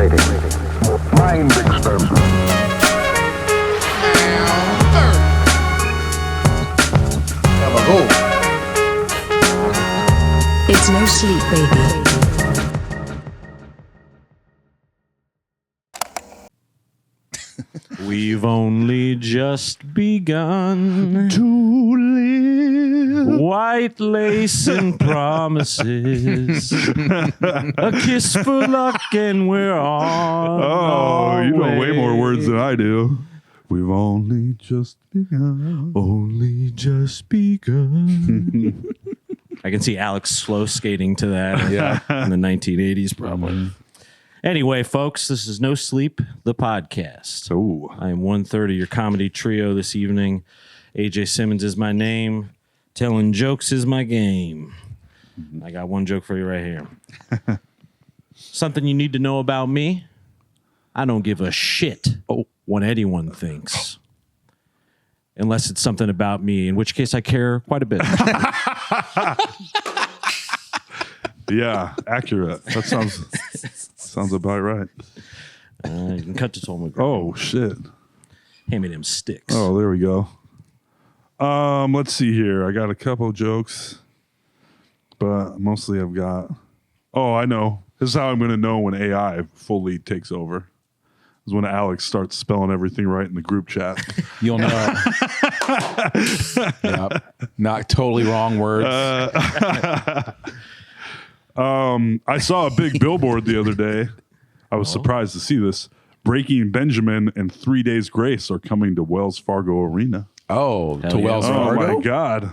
Calculating. Mind experiment. It's no sleep, baby. We've only just begun To live. white lace and promises, a kiss for luck, and we're on. Oh, you know way more words than I. I do. We've only just begun. Only just begun. I can see Alex slow skating to that. In the 1980s, probably. Anyway, folks, this is No Sleep, the podcast. Oh, I am 1/3 of your comedy trio this evening. AJ Simmons is my name. Telling jokes is my game. I got one joke for you right here. Something you need to know about me. I don't give a shit what anyone thinks. Unless it's something about me, in which case I care quite a bit. yeah, accurate. That sounds about right. You can cut to Tom McGraw. Oh shit. Hand me them sticks. Oh, there we go. Let's see here. I got a couple jokes, but mostly I've got. Oh, I know. This is how I'm going to know when AI fully takes over. Is when Alex starts spelling everything right in the group chat. You'll know. Yep. Not totally wrong words. I saw a big billboard the other day. I was surprised to see this. Breaking Benjamin and 3 Days Grace are coming to Wells Fargo Arena. Oh, to yeah. Wells Oh Fargo? my God.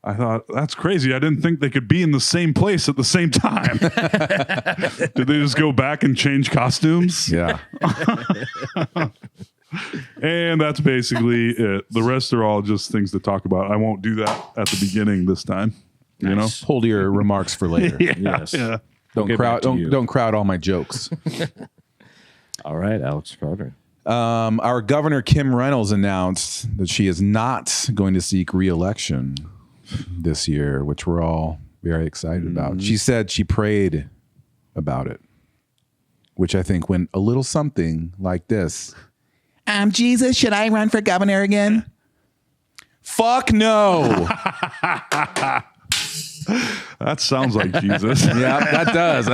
I thought, that's crazy. I didn't think they could be in the same place at the same time. Did they just go back and change costumes? Yeah. And that's basically it. The rest are all just things to talk about. I won't do that at the beginning this time. You know? Hold your remarks for later. Yes. Yeah. Don't get back crowd. to you. Don't crowd all my jokes. All right, Alex Carter. Our governor Kim Reynolds announced that she is not going to seek re-election this year, which we're all very excited about. She said she prayed about it, which I think went a little something like this. Jesus, should I run for governor again? Fuck no. That sounds like Jesus. Yeah, that does.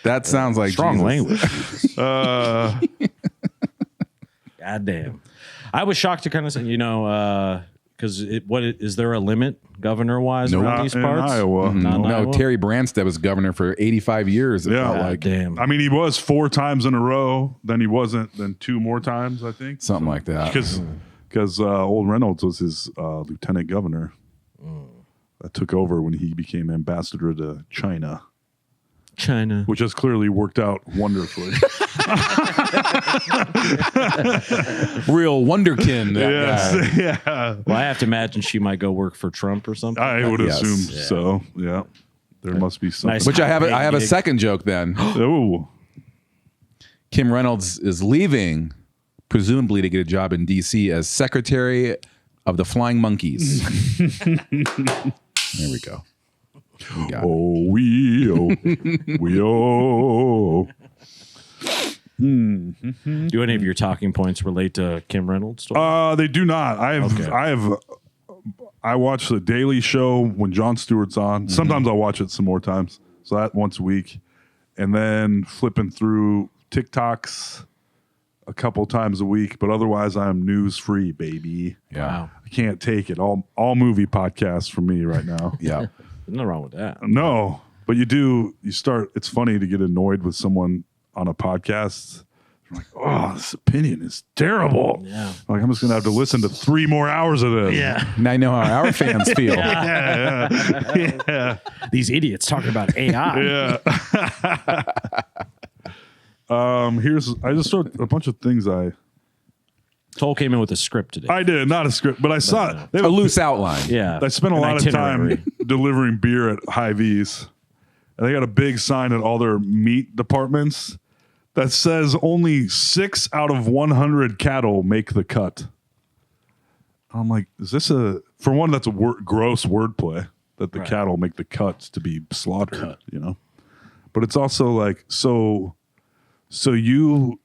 That sounds like Strong Jesus. language. God damn. I was shocked to kind of say, because is there a limit governor wise around Not these in parts? Iowa. Not in No, Iowa? Terry Branstad was governor for 85 years. It Yeah. felt God like damn. I mean, he was 4 times in a row. Then he wasn't. Then 2 more times, I think. something like that. Because old Reynolds was his lieutenant governor. That took over when he became ambassador to China, which has clearly worked out wonderfully. Real wonderkin. That guy. Yeah. Well, I have to imagine she might go work for Trump or something. I would Yes. assume Yeah. so. Yeah. There must be something. Nice. Which I have a Gig. second joke then. Oh. Kim Reynolds is leaving, presumably to get a job in D.C. as Secretary of the Flying Monkeys. There we go. We got it. Oh, we oh. Do any of your talking points relate to Kim Reynolds? They do not. I watch the Daily Show when Jon Stewart's on. Sometimes I'll watch it some more times. So that once a week. And then flipping through TikToks a couple times a week. But otherwise, I'm news free, baby. Yeah. Wow. I can't take it. All movie podcasts for me right now. Yeah. There's nothing wrong with that. No, but you start, it's funny to get annoyed with someone on a podcast. You're like, oh, this opinion is terrible. Yeah. Like, I'm just going to have to listen to 3 more hours of this. Yeah. Now I know how our fans feel. Yeah. These idiots talking about AI. Yeah. I just wrote a bunch of things Toll came in with a script today. I did, not a script, but I saw it. They A have loose outline. Yeah. I spent a An lot of itinerary. time delivering beer at Hy-Vee's. And they got a big sign at all their meat departments that says only 6 out of 100 cattle make the cut. I'm like, is this for one, that's a gross wordplay that the cattle make the cuts to be slaughtered, you know? But it's also like so So you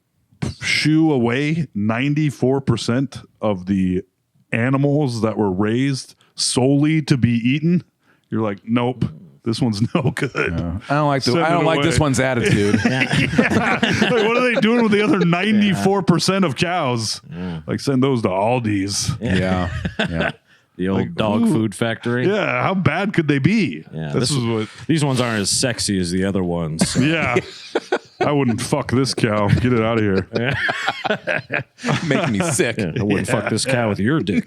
shoo away 94% of the animals that were raised solely to be eaten. You're like, nope, this one's no good. I don't like Send I don't it like away. this one's attitude. Like, what are they doing with the other 94% of cows? Like, send those to Aldi's. Yeah. The old dog food factory. Yeah, how bad could they be? Yeah, this is what. These ones aren't as sexy as the other ones. Yeah, I wouldn't fuck this cow. Get it out of here. Making me sick. I wouldn't fuck this cow with your dick.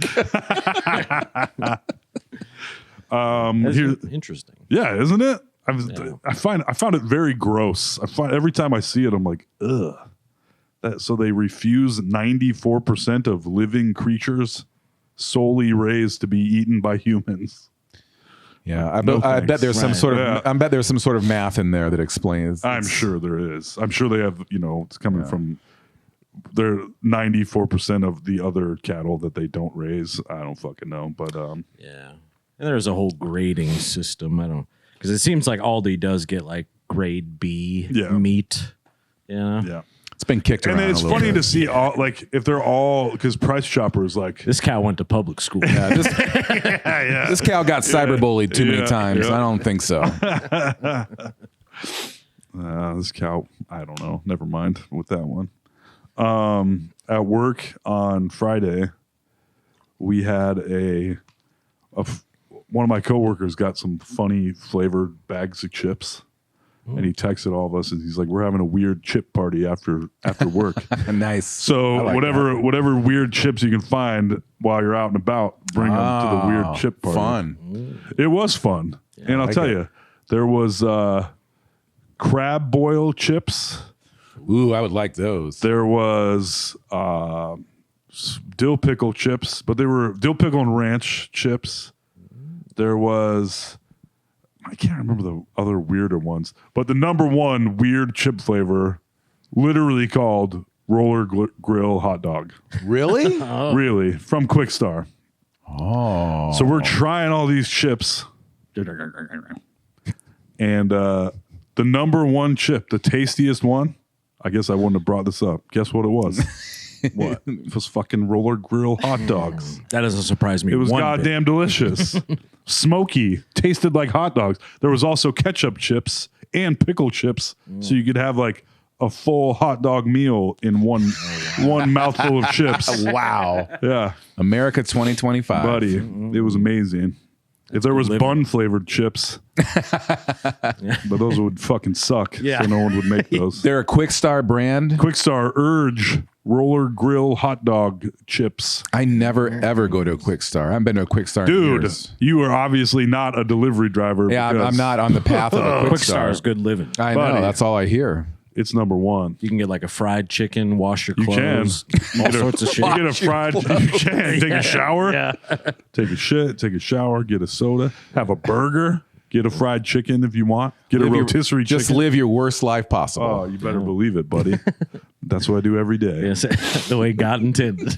That's interesting. Yeah, isn't it? I found it very gross. I find every time I see it, I'm like, ugh. So they refuse 94% of living creatures solely raised to be eaten by humans. Yeah, I No bet thanks. there's some Right. sort of Yeah. I bet there's some sort of math in there that explains. I'm sure there is. I'm sure they have, it's coming from their 94% of the other cattle that they don't raise. I don't fucking know. But Yeah. And there's a whole grading system. I don't, because it seems like Aldi does get like grade B meat. Yeah. yeah. It's been kicked around. And then it's a little funny bit. to see all like if they're all because Price Choppers like This cow went to public school. Yeah, this cow got cyberbullied too many Yeah, times. yeah. I don't think so. this cow. I don't know. Never mind with that one. At work on Friday, we had one of my coworkers got some funny flavored bags of chips. And he texted all of us, and he's like, "We're having a weird chip party after work." Nice. So I like whatever weird chips you can find while you're out and about, bring them to the weird chip party. Fun. It was fun, and I'll tell you, there was crab boil chips. Ooh, I would like those. There was dill pickle chips, but they were dill pickle and ranch chips. There was. I can't remember the other weirder ones, but the number one weird chip flavor, literally called roller grill hot dog. Really? Really, from Quick Star. Oh. So we're trying all these chips, and the number one chip, the tastiest one. I guess I wouldn't have brought this up. Guess what it was? What? It was fucking roller grill hot dogs. That doesn't surprise me. It was one goddamn delicious. Smoky, tasted like hot dogs. There was also ketchup chips and pickle chips, so you could have like a full hot dog meal in one mouthful of chips. Wow. Yeah, America 2025. buddy, it was amazing. If there was bun flavored chips, but those would fucking suck. Yeah. So no one would make those. They're a Quick Star brand. Quick Star Urge roller grill hot dog chips. I never ever go to a Quick Star. I haven't been to a Quick Star in Dude, years. you are obviously not a delivery driver. Yeah, because I'm not on the path of a Quick Quick Star is good living. I Buddy. know. That's all I hear. It's number one. You can get like a fried chicken, wash your You can. clothes, all sorts of shit. You get a fried. You can take a shower. Yeah. Take a shit. Take a shower. Get a soda. Have a burger. Get a fried chicken if you want. Get a rotisserie Just chicken. live your worst life Oh, possible. you better believe it, buddy. That's what I do every day. Yes, the way God intended.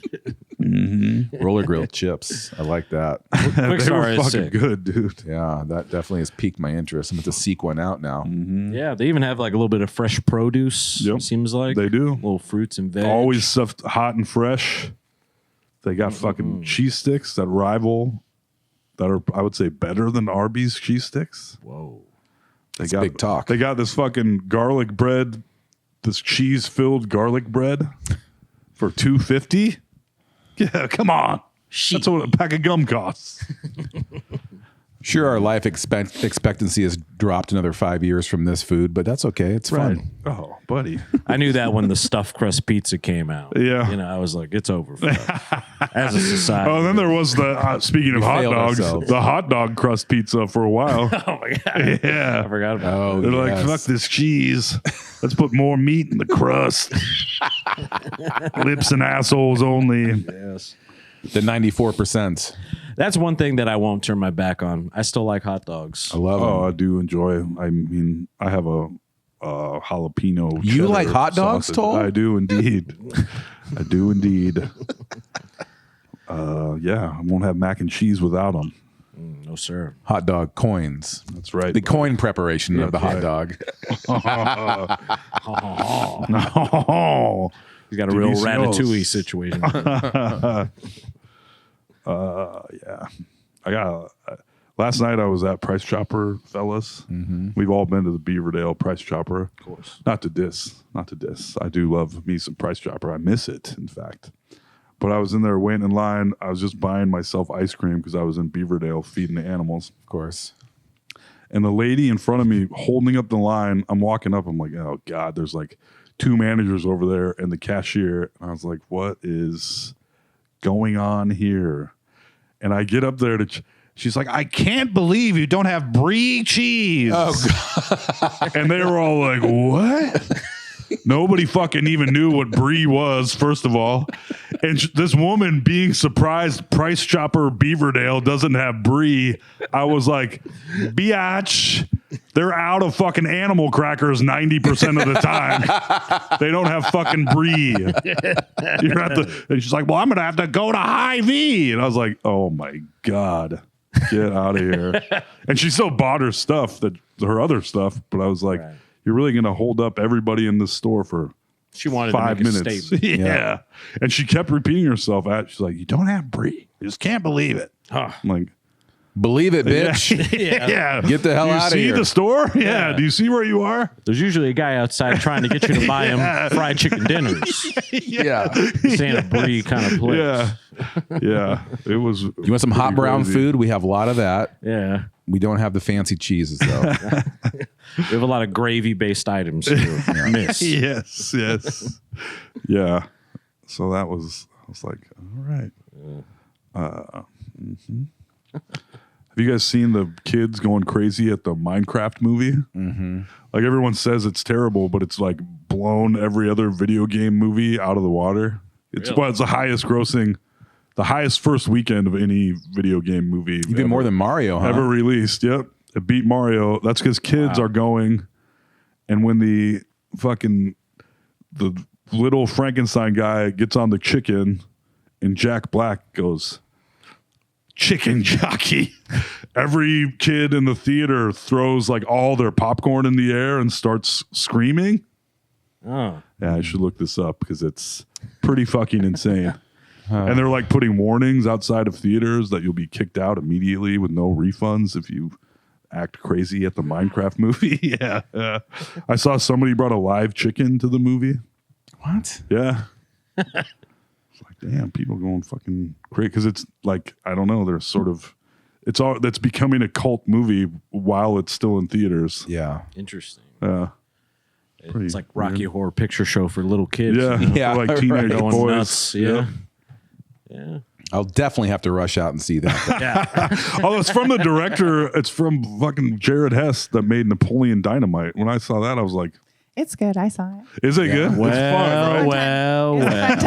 Roller grilled chips. I like that. Quick They Star were is fucking sick. good, dude. Yeah, that definitely has piqued my interest. I'm going to seek one out now. Yeah, they even have like a little bit of fresh produce. Yep. Seems like They do. little fruits and veg. Always stuff hot and fresh. They got fucking cheese sticks that rival, that are, I would say, better than Arby's cheese sticks. Whoa. They That's big talk. They got this fucking garlic bread, this cheese-filled garlic bread for $2.50. Yeah, come on. That's what a pack of gum costs. Sure, our life expectancy has dropped another 5 years from this food, but that's okay. It's fun. Oh, buddy. I knew that when the stuffed crust pizza came out. Yeah. You know, I was like, it's over for us. As a society. Oh, and then there was the, speaking of hot failed dogs, ourselves. the hot dog crust pizza for a while. Oh my God. I Yeah. forgot about Oh, They're like, yes. fuck this cheese. Let's put more meat in the crust. Lips and assholes only. that. Yes. The 94%. That's one thing that I won't turn my back on. I still like hot dogs. I love Oh, them. I do enjoy. I mean, I have a jalapeno. You cheddar like hot dogs, sausage. Toll? I do indeed. I do indeed. Yeah, I won't have mac and cheese without them. No, sir. Hot dog coins. That's right. The coin preparation of the hot dog. No. He's got a real DVCOs. Ratatouille situation. Yeah. I got. Last night I was at Price Chopper, fellas. We've all been to the Beaverdale Price Chopper. Of course. Not to diss. I do love me some Price Chopper. I miss it, in fact. But I was in there waiting in line. I was just buying myself ice cream because I was in Beaverdale feeding the animals. Of course. And the lady in front of me holding up the line, I'm walking up. I'm like, oh, God, there's like 2 managers over there and the cashier. And I was like, what is going on here? And I get up there to... She's like, I can't believe you don't have brie cheese. Oh, God. And they were all like, what? Nobody fucking even knew what brie was, first of all. And this woman being surprised Price Chopper Beaverdale doesn't have brie. I was like, biatch. They're out of fucking animal crackers 90% of the time. They don't have fucking brie. You're at the, and she's like, well, I'm going to have to go to Hy-Vee. And I was like, oh, my God. Get out of here. And she still bought her stuff, her other stuff. But I was like, Right. You're really going to hold up everybody in this store for She wanted 5 to make a minutes. statement. Yeah. And she kept repeating herself. She's like, you don't have brie. You just can't believe it. Huh. I'm like, Believe it, bitch. yeah. Get the hell Do you out of see here. the store? Yeah. Do you see where you are? There's usually a guy outside trying to get you to buy him fried chicken dinners. Yeah. This ain't a brie kind of place. Yeah. Yeah. It was. You want some hot brown food? We have a lot of that. Yeah. We don't have the fancy cheeses, though. We have a lot of gravy-based items to miss. Yes. Yes. Yeah. So that was, I was like, all right. Have you guys seen the kids going crazy at the Minecraft movie? Mm-hmm. Like everyone says it's terrible, but it's like blown every other video game movie out of the water. It's Really? it's the highest grossing, the highest first weekend of any video game movie Even more than Mario, huh? ever released. Yep, it beat Mario. That's because kids are going, and when the little Frankenstein guy gets on the chicken, and Jack Black goes, chicken jockey. Every kid in the theater throws like all their popcorn in the air and starts screaming. Oh. Yeah, I should look this up because it's pretty fucking insane. And they're like putting warnings outside of theaters that you'll be kicked out immediately with no refunds if you act crazy at the Minecraft movie. Yeah. I saw somebody brought a live chicken to the movie. What? Yeah. It's like, damn, people going fucking crazy because it's like, I don't know, there's sort of, that's becoming a cult movie while it's still in theaters. Yeah. Interesting. Pretty It's like Rocky weird. Horror Picture Show for little kids. Yeah, Yeah, for like teenage right. Going boys. nuts. Yeah. Yep. Yeah. I'll definitely have to rush out and see that. Yeah. Oh, it's from the director. It's from fucking Jared Hess that made Napoleon Dynamite. When I saw that, I was like, It's good. I saw it. is it good? Well, it's fun, right? well, It's a well. fun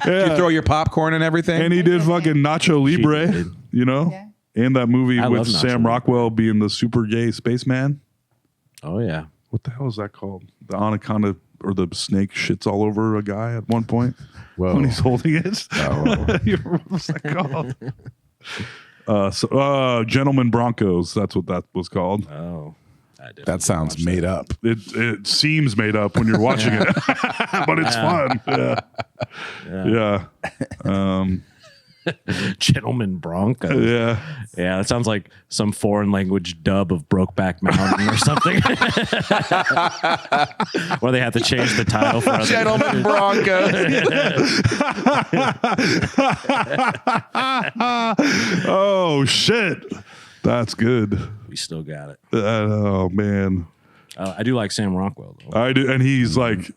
time. You throw your popcorn and everything? And he did fucking Nacho Libre, did. you know? Yeah. And that movie I with love Nacho Sam Libre. Rockwell being the super gay spaceman. Oh, yeah. What the hell is that called? The anaconda or the snake shits all over a guy at one point Whoa. when he's holding it. Oh. What's that called? Gentlemen Broncos. That's what that was called. Oh. I definitely That sounds watched made up. It seems made up when you're watching it, but it's fun. Yeah. Gentlemen Broncos. Yeah. Yeah, that sounds like some foreign language dub of Brokeback Mountain or something. Or they have to change the title for other Gentlemen Broncos. Oh shit. That's good. We still got it. Oh man. I do like Sam Rockwell, though. I do, and he's like,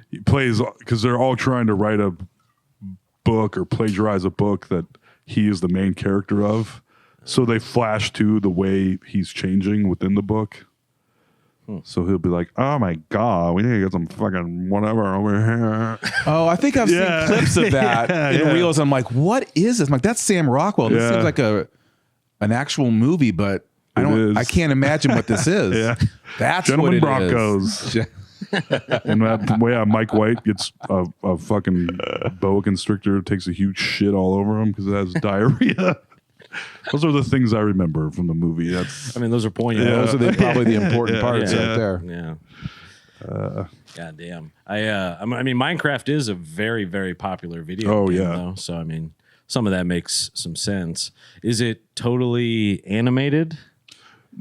he plays because they're all trying to write a book or plagiarize a book that he is the main character of. So they flash to the way he's changing within the book. So he'll be like, "Oh my god, we need to get some fucking whatever over here." Oh, I think I've Yeah. seen clips of that in Yeah. reels. I'm like, what is this? I'm like, that's Sam Rockwell. This Yeah. seems like an actual movie, but It is. I can't imagine what this is. Yeah. That's Gentlemen what it Broncos. is. And that way, Mike White gets a fucking boa constrictor, takes a huge shit all over him because it has diarrhea. Those are the things I remember from the movie. That's I mean, those are poignant. Yeah. Those are probably the important parts right there. Yeah. God damn. I mean, Minecraft is a very, very popular video game, though. So, I mean, some of that makes some sense. Is it totally animated?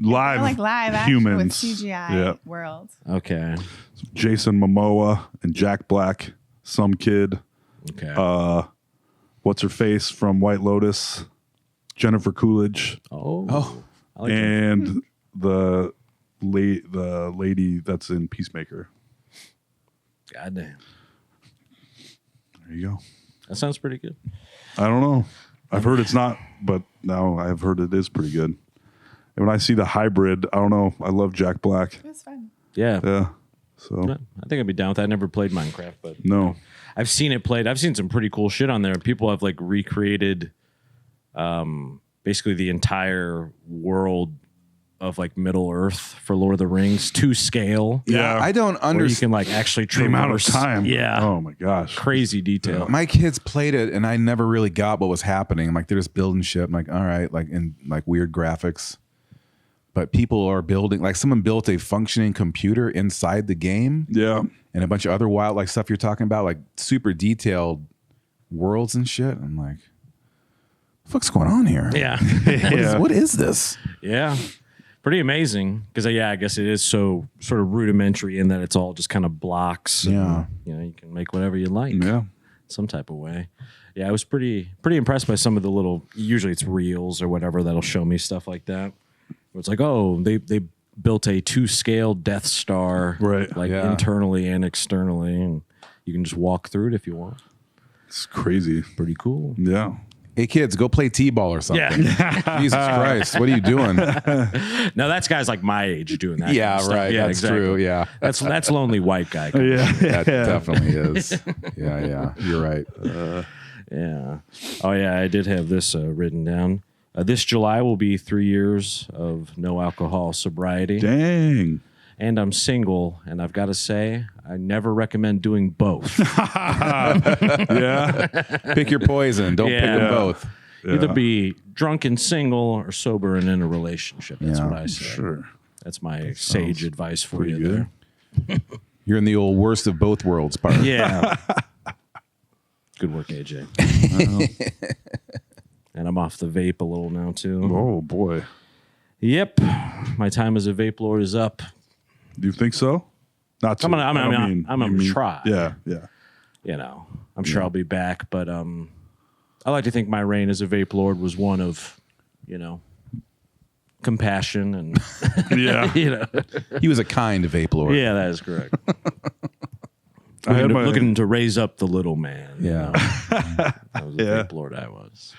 live, Like live action humans. with CGI Yeah. world. Okay. Jason Momoa and Jack Black, some kid. Okay. What's her face from White Lotus? Jennifer Coolidge. oh. I like that. And the lady that's in Peacemaker. God damn. There you go. That sounds pretty good. I don't know. I've heard it's not, but now I've heard it is pretty good. And when I see the hybrid, I don't know. I love Jack Black. It was fun. Yeah. Yeah. So I think I'd be down with that. I never played Minecraft, but no. I've seen it played. I've seen some pretty cool shit on there. People have like recreated basically the entire world of like Middle Earth for Lord of the Rings to scale. Yeah. I don't Where you understand. can like actually The amount of traverse. time. Yeah. Oh my gosh. Crazy detail. My kids played it, and I never really got what was happening. I'm like, they're just building shit. I'm like, all right, like in like weird graphics. But people are building, like someone built a functioning computer inside the game, Yeah. and a bunch of other wild like stuff you're talking about, like super detailed worlds and shit. I'm like, what the fuck's going on here? Yeah. Yeah. What is this? Yeah. Pretty amazing. Because, I guess it is so sort of rudimentary in that it's all just kind of blocks. Yeah. And, you can make whatever you like. Yeah. Some type of way. Yeah, I was pretty impressed by some of the little, usually it's reels or whatever that'll show me stuff like that. Where it's like, oh, they built a 2-scale Death Star, Right. like Yeah. internally and externally, and you can just walk through it if you want. It's crazy. Pretty cool. Yeah. Hey kids, go play t-ball or something. Jesus Christ, what are you doing? No, that's guys like my age doing that. Yeah, kind of stuff. right. Yeah, That's exactly. true. Yeah, That's lonely white guy. Yeah. that definitely is. Yeah. You're right. Yeah. Oh, yeah. I did have this written down. This July will be 3 years of no alcohol sobriety. Dang. And I'm single. And I've got to say, I never recommend doing both. Yeah. Pick your poison. Don't pick them Yeah. both. Either be drunk and single or sober and in a relationship. That's Yeah, what I say. Sure. That's my sage advice for you pretty good. there. You're in the old worst of both worlds part. Yeah. Good work, AJ. And I'm off the vape a little now, too. Oh boy. Yep. My time as a vape lord is up. Do you think so? Not to, I'm I don't gonna mean- try. Yeah. Yeah. I'm sure I'll be back, but I like to think my reign as a vape lord was one of, compassion and Yeah. He was a kind vape lord. yeah, that is correct. I had looking to raise up the little man. Yeah. That was the Yeah. vape lord I was.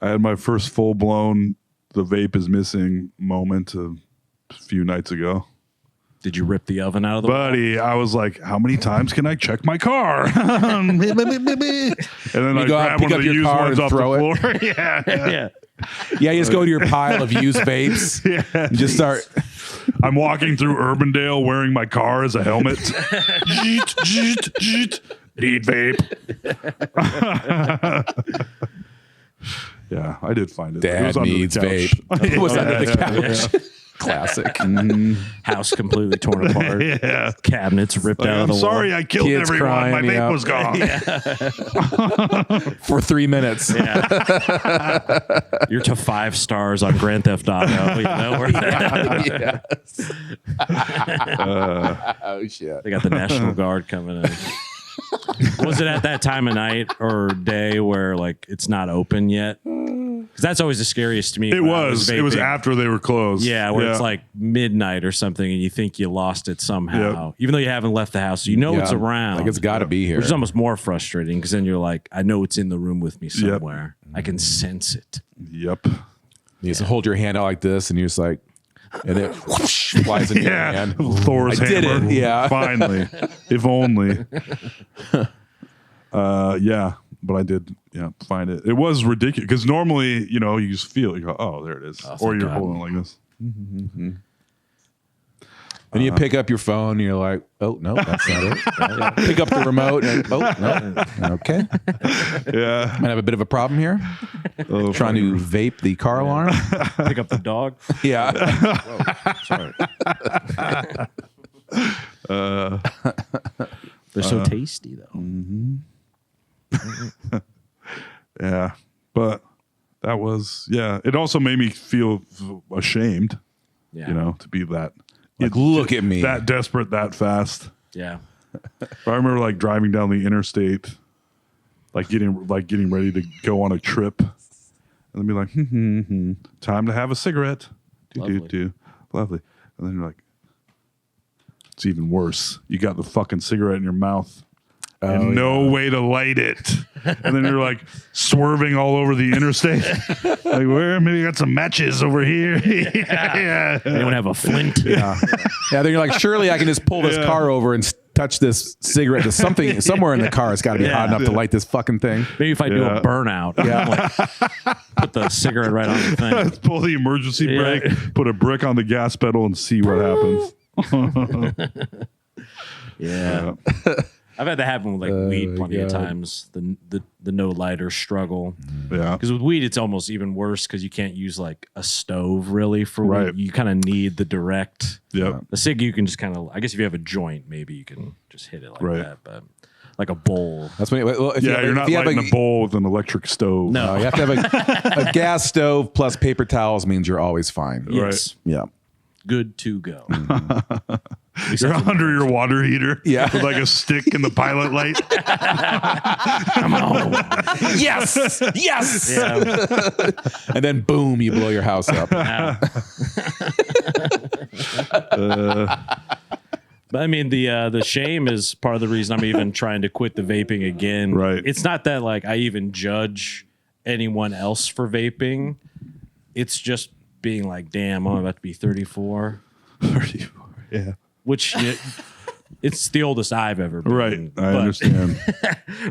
I had my first full blown the vape is missing moment a few nights ago. Did you rip the oven out of the Buddy, I was like, how many times can I check my car? And then I go out, grab pick one up of the your used car ones and off the throw it. floor. Yeah. Yeah. Yeah, you just go to your pile of used vapes. And just start. I'm walking through Urbandale wearing my car as a helmet. Jeet, jeet, jeet. Need vape. Yeah, I did find it. It Dad was under the needs couch. vape. It was under the Yeah. couch. Classic. House completely torn apart. Yeah. Cabinets ripped Like, out of I'm the wall. sorry I killed Kids everyone. crying, My vape yeah. was gone. For 3 minutes. You're to 5 stars on Grand Theft Auto. Yes. Oh shit. They got the National Guard coming in. Was it at that time of night or day where like it's not open yet? Because that's always the scariest to me. It when I was. It was vaping. after they were closed. Yeah, where it's like midnight or something, and you think you lost it somehow, even though you haven't left the house. You know it's Yeah. around. Like it's got to be here. Which is almost more frustrating because then you're like, I know it's in the room with me somewhere. I can sense it. Yep. You just hold your hand out like this, and you're just like, and it whoosh, flies in your Yeah. hand. Thor's I did hammer. it, yeah. Finally. If only. Yeah. But I did, find it. It was ridiculous because normally, you just feel, you go, oh, there it is. Oh, or thank you're God. holding it like this. And you pick up your phone and you're like, oh, no, that's not it. Pick up the remote and, oh, no. Okay. Yeah. Might have a bit of a problem here. Oh, Trying to vape the car alarm. Pick up the dog. Yeah. Sorry. They're so tasty, though. Yeah. But that was, it also made me feel ashamed, Yeah. you know, to be that. Like, look at me. That desperate, that fast. Yeah. I remember like driving down the interstate, getting ready to go on a trip, and then be like, time to have a cigarette. Lovely. Lovely. And then you're like, it's even worse. You got the fucking cigarette in your mouth. And no way to light it. And then you're like swerving all over the interstate. Like, where? Maybe you got some matches over here. Yeah. Anyone have a flint? Yeah. Then you're like, surely I can just pull this car over and touch this cigarette to something somewhere in the car. It's got to be hot enough to light this fucking thing. Maybe if I do a burnout, like, put the cigarette right on the thing. Pull the emergency brake, put a brick on the gas pedal, and see what happens. Yeah. I've had that happen with like weed plenty of times. The no lighter struggle. Yeah. Because with weed, it's almost even worse because you can't use like a stove really for Right. weed. You kind of need the direct. Yep. The cig, you can just kind of, I guess if you have a joint, maybe you can just hit it like Right. that. But like a bowl. That's when. Well, if You're not lighting a bowl with an electric stove. No. You have to have a gas stove plus paper towels means you're always fine. Yes. Yeah. Good to go. You're under your water heater with like a stick in the pilot light. Come on. Yes. Yes. Yeah. And then boom, you blow your house up. But I mean, the shame is part of the reason I'm even trying to quit the vaping again. Right. It's not that like I even judge anyone else for vaping. It's just being like, damn, I'm about to be 34. 34. Yeah. Which it's the oldest I've ever been. Right. I understand.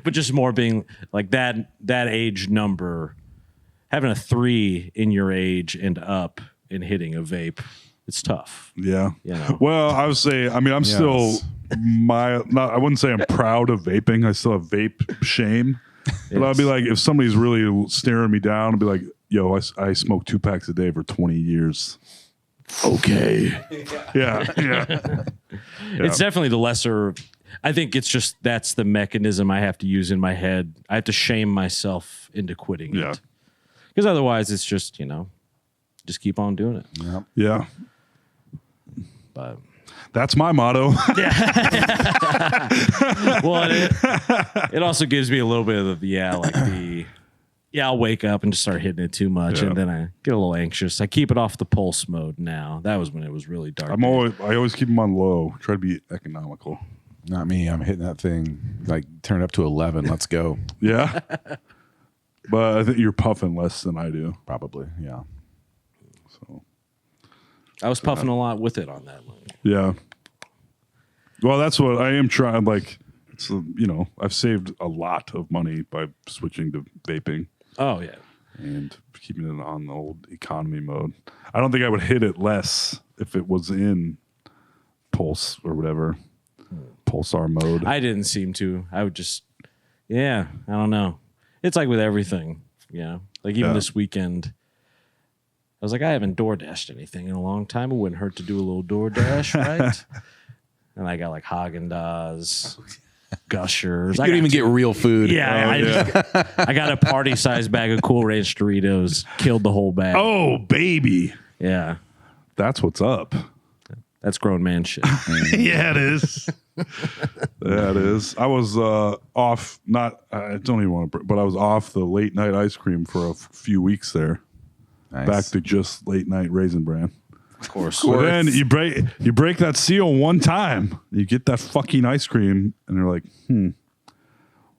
But just more being like that age number, having a 3 in your age and up and hitting a vape, it's tough. Yeah. You know? Well, I would say, I mean, I'm still I wouldn't say I'm proud of vaping. I still have vape shame. But I'd be like, if somebody's really staring me down, I'd be like, yo, I smoke 2 packs a day for 20 years. Okay. Yeah. It's definitely the lesser. I think it's just that's the mechanism I have to use in my head. I have to shame myself into quitting it. Because otherwise it's just, just keep on doing it. Yeah. But that's my motto. well, it also gives me a little bit of I'll wake up and just start hitting it too much, and then I get a little anxious. I keep it off the pulse mode now. That was when it was really dark. I always keep them on low. Try to be economical. Not me. I'm hitting that thing like turn it up to 11. Let's go. Yeah. But I think you're puffing less than I do. Probably. Yeah. So I was puffing a lot with it on that one. yeah. Well, that's what I am trying. Like, it's I've saved a lot of money by switching to vaping. Oh yeah. And keeping it on the old economy mode. I don't think I would hit it less if it was in pulse or whatever. Pulsar mode. I didn't seem to. I would just, I don't know. It's like with everything, Like even this weekend, I was like, I haven't DoorDashed anything in a long time. It wouldn't hurt to do a little DoorDash, right? And I got like Haagen-Dazs, Gushers. You don't even get real food. I got a party-sized bag of Cool Ranch Doritos. Killed the whole bag. Oh, baby. Yeah. That's what's up. That's grown man shit. Yeah, it is. Yeah, it is. I was off, I don't even want to, but I was off the late night ice cream for a few weeks there. Nice. Back to just late night Raisin Bran. Of course. So then you break that seal one time, you get that fucking ice cream, and you're like,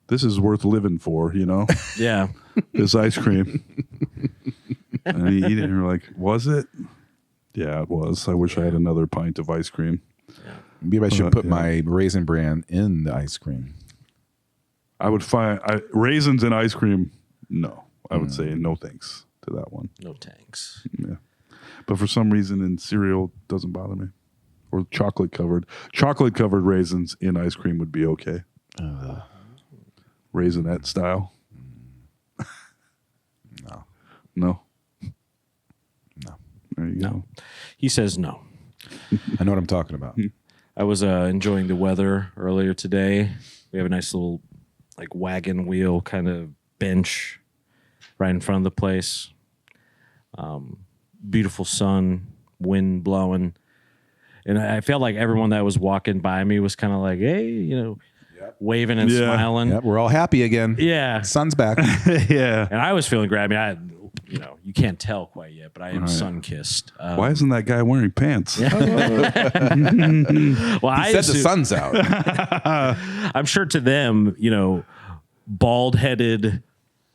this is worth living for, Yeah. this ice cream. And you eat it, and you're like, was it? Yeah, it was. I wish I had another pint of ice cream. Maybe I should put my Raisin Bran in the ice cream. I would find raisins in ice cream. No, I would say no thanks to that one. No tanks. Yeah, but for some reason in cereal, it doesn't bother me, or chocolate covered. Chocolate covered raisins in ice cream would be okay. Raisinette style. No. No. No. There you go. He says no. I know what I'm talking about. I was enjoying the weather earlier today. We have a nice little like wagon wheel kind of bench right in front of the place. Beautiful sun, wind blowing. And I felt like everyone that was walking by me was kind of like, hey, waving and smiling. Yep, we're all happy again. Yeah. Sun's back. Yeah. And I was feeling great. I mean, you can't tell quite yet, but I am sun-kissed. Why isn't that guy wearing pants? Well, I Said the assume- sun's out. I'm sure to them, bald-headed,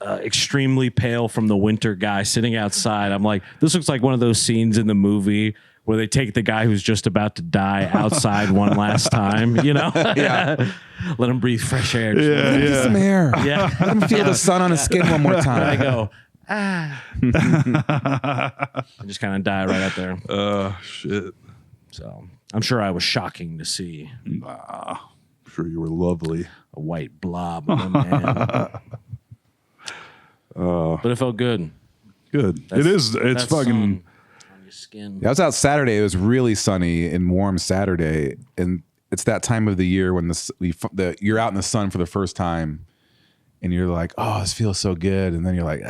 extremely pale from the winter guy sitting outside. I'm like, this looks like one of those scenes in the movie where they take the guy who's just about to die outside one last time, Yeah. Let him breathe fresh air. Get some air. Yeah. Let him feel the sun on his skin one more And I time. go, I just kind of die right out there. Shit. So I'm sure I was shocking to see I'm sure you were lovely. a white blob of a man. But it felt good. Good. It's That fucking. sun on your skin. Yeah, I was out Saturday. It was really sunny and warm Saturday, and it's that time of the year when you're out in the sun for the first time, and you're like, "Oh, this feels so good," and then you're like,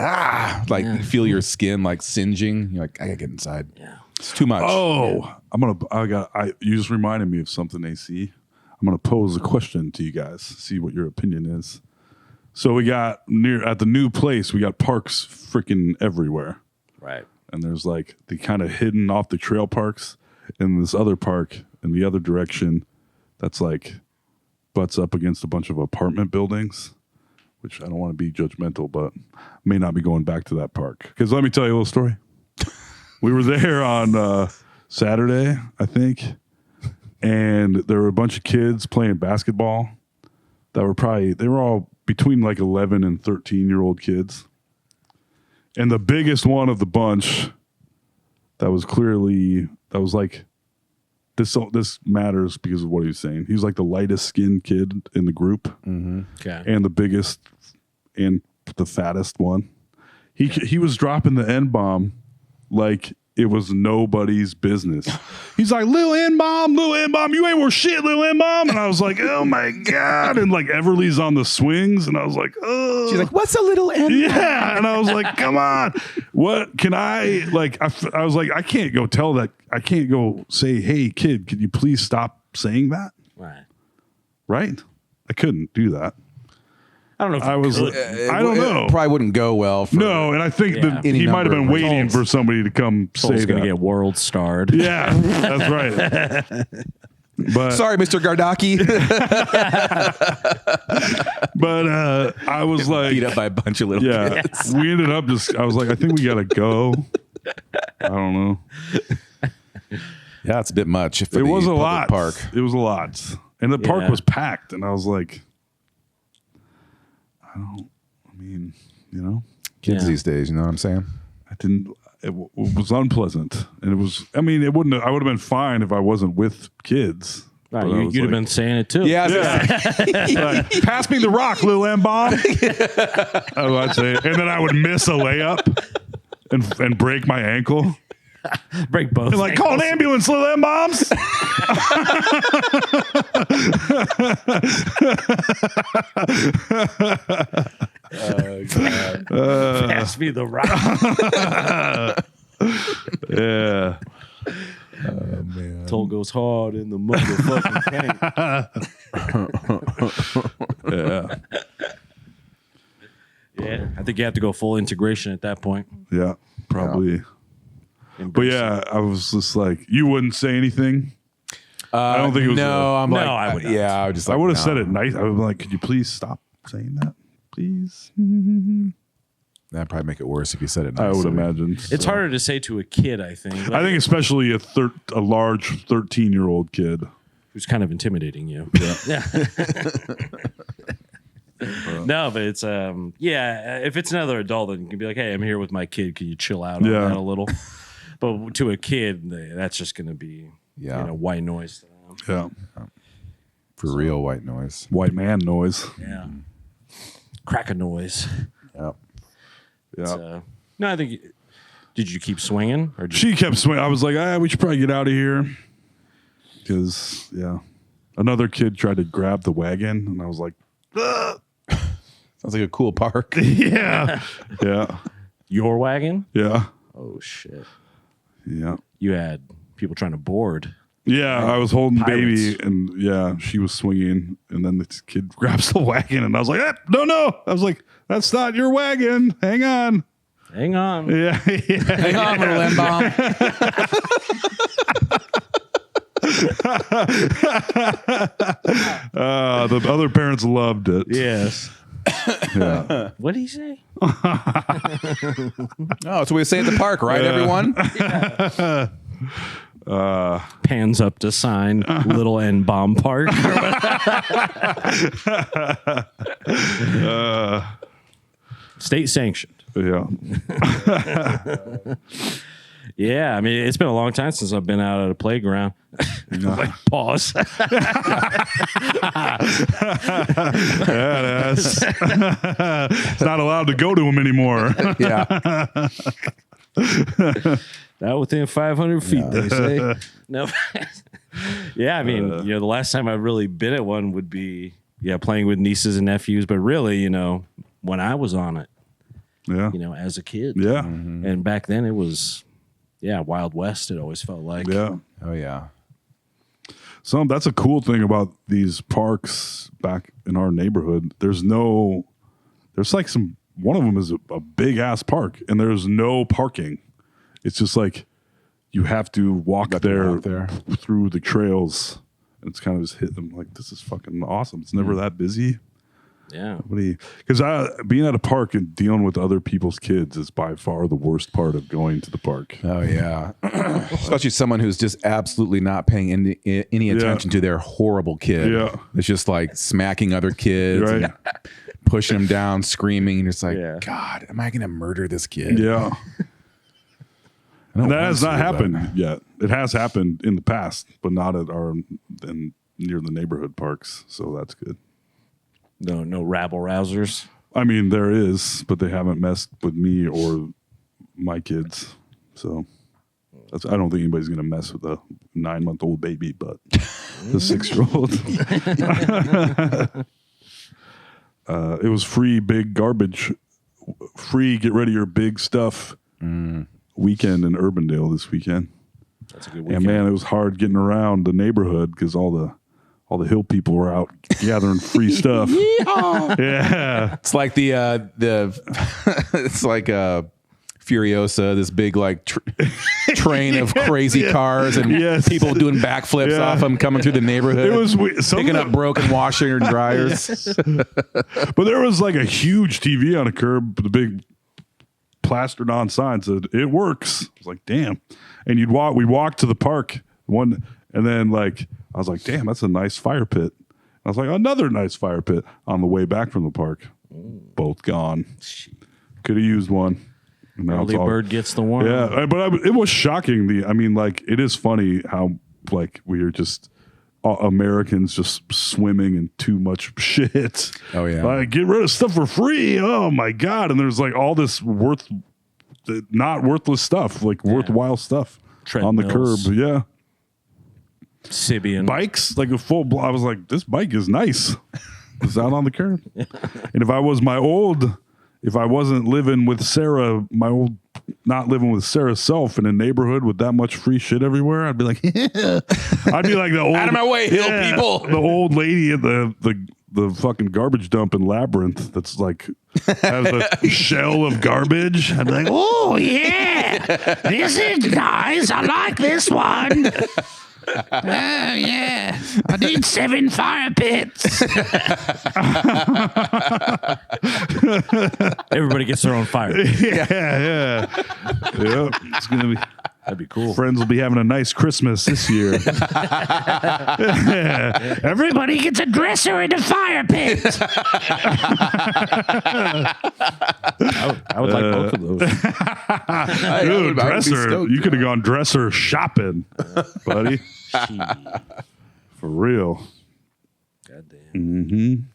you feel your skin like singeing. You're like, "I gotta get inside." Yeah. It's too much. Oh, you just reminded me of something, AC. I'm gonna pose a question to you guys. See what your opinion is. So we got at the new place, we got parks freaking everywhere. Right. And there's like the kind of hidden off the trail parks, and this other park in the other direction that's like butts up against a bunch of apartment buildings, which I don't want to be judgmental, but may not be going back to that park. Because let me tell you a little story. We were there on Saturday, I think, and there were a bunch of kids playing basketball that they were all between like 11 and 13-year-old kids. And the biggest one of the bunch that was like, this matters because of what he was saying. He was like the lightest skinned kid in the group. Mm-hmm. Okay. And the biggest and the fattest one. He was dropping the N-bomb like it was nobody's business. He's like, Lil N-bomb, you ain't worth shit, Lil N-bomb. And I was like, oh my God. And like Everly's on the swings. And I was like, oh. She's like, "What's a little N?" Yeah. And I was like, come on. What can I, like, I was like, I can't go say, hey, kid, could you please stop saying that? Right. Right? I couldn't do that. I don't know if I was, I don't know. It probably wouldn't go well. No, and I think Yeah. that Any he might have number been of waiting results. for somebody to come Soul's say going to that. get world starred. Yeah, that's right. But Sorry, Mr. Gardaki. but I was like, Beat up by a bunch of little yeah, kids. we ended up I was like, I think we gotta go. I don't know. Yeah, it's a bit much. For It the was a public lot. Park. It was a lot, and the park Yeah. was packed, and I was like, Kids Yeah. these days, you know what I'm saying? I didn't. It was unpleasant, and it was. I mean, it wouldn't. I would have been fine if I wasn't with kids. Right, But I was you'd have like, been saying it too. Yeah, Like, pass me the rock, Lil M-bomb. Oh, I'd say, and then I would miss a layup and break my ankle. Break both. And like, call an ambulance, Lil M-bombs. Pass me the rock. Yeah. Toll goes hard in the motherfucking tank. Yeah. Yeah, I think you have to go full integration at that point. Yeah. Probably. But yeah, I was just like, you wouldn't say anything. I don't think it was. No, I'm No, like, I would not. yeah, I would just. I Like, would have no. said it nice. I would be like, could you please stop saying that, please? That'd probably make it worse if you said it. I would nicely. imagine. It's So. harder to say to a kid, I think. I think especially a large 13-year-old kid. who's kind of intimidating you. Yeah. No, but it's if it's another adult, then you can be like, hey, I'm here with my kid. Can you chill out on Yeah. that a little? But to a kid, that's just going to be Yeah. White noise to them. Yeah. For real white noise. White man noise. Yeah. Crack a noise. Yep. Yeah. No, I think. Did you keep swinging? Or She kept swinging. I was like, we should probably get out of here. Because, another kid tried to grab the wagon, and I was like, Sounds like a cool park. yeah. Yeah. your wagon? Yeah. Oh shit! Yeah. You had people trying to board. Yeah, I was holding Pirates. baby, and she was swinging, and then this kid grabs the wagon, and I was like, no. I was like, that's not your wagon. Hang on. Hang on. Yeah. Hang on, little M-bomb. The other parents loved it. Yes. Yeah. What did he say? Oh, that's what we say at the park, right, everyone? Pans up to sign Little N Bomb Park. State sanctioned. Yeah. Yeah, I mean, it's been a long time since I've been out at a playground. Like, pause. It's not allowed to go to them anymore. Yeah. Not within 500 feet, they say. No. Yeah, I mean, the last time I've really been at one would be, playing with nieces and nephews. But really, when I was on it, Yeah. as a kid. Yeah. And back then it was, Wild West, it always felt like. Yeah. Oh, yeah. That's a cool thing about these parks back in our neighborhood. There's like one of them is a big ass park, and there's no parking. It's just like you have to walk there through the trails. And it's kind of just hit them like, this is fucking awesome. It's never that busy. Yeah. Because being at a park and dealing with other people's kids is by far the worst part of going to the park. Oh, yeah. Especially someone who's just absolutely not paying any attention to their horrible kid. Yeah. It's just like smacking other kids, Right. and pushing them down, screaming. And it's like, Yeah. God, am I going to murder this kid? Yeah. I don't That want has to, not but- happened yet. It has happened in the past, but not at near the neighborhood parks. So that's good. No rabble rousers. I mean, there is, but they haven't messed with me or my kids. So I don't think anybody's going to mess with a 9-month-old baby, but the 6-year-old. It was free big garbage, free get rid of your big stuff weekend in Urbandale this weekend. That's a good And weekend. man, it was hard getting around the neighborhood because all the hill people were out gathering free stuff. Yeah. It's like the it's like Furiosa, this big like train of crazy cars and Yes. people doing backflips Yeah. off them coming through the neighborhood. It was picking up broken washer and dryers. But there was like a huge TV on a curb, the big plastered on sign said it works. I was like, damn. And we walked to the park and then like I was like, damn, that's a nice fire pit. I was like, another nice fire pit on the way back from the park. Both gone. Could have used one. And now Early it's all- bird gets the worm. Yeah, but it was shocking. Like it is funny how like we are just Americans just swimming in too much shit. Oh, yeah. Like get rid of stuff for free. Oh my god! And there's like all this not worthless stuff, like worthwhile stuff on the curb. Treadmills. Yeah, Sibian. bikes like a full. I was like, this bike is nice. It's out on the curb. And if I wasn't living with Sarah, not living with Sarah's self in a neighborhood with that much free shit everywhere, I'd be like, I'd be like the old Out of my way, hill people. the old lady at the fucking garbage dump in Labyrinth that's like has a shell of garbage. I'd be like, Oh, yeah. This is nice. I like this one. Oh, yeah. I need 7 fire pits. Everybody gets their own fire. yeah. It's gonna be. That'd be cool. Friends will be having a nice Christmas this year. Everybody gets a dresser in the fire pit. I would like both of those. Dude, dresser. You could have gone dresser shopping, buddy. For real. Goddamn.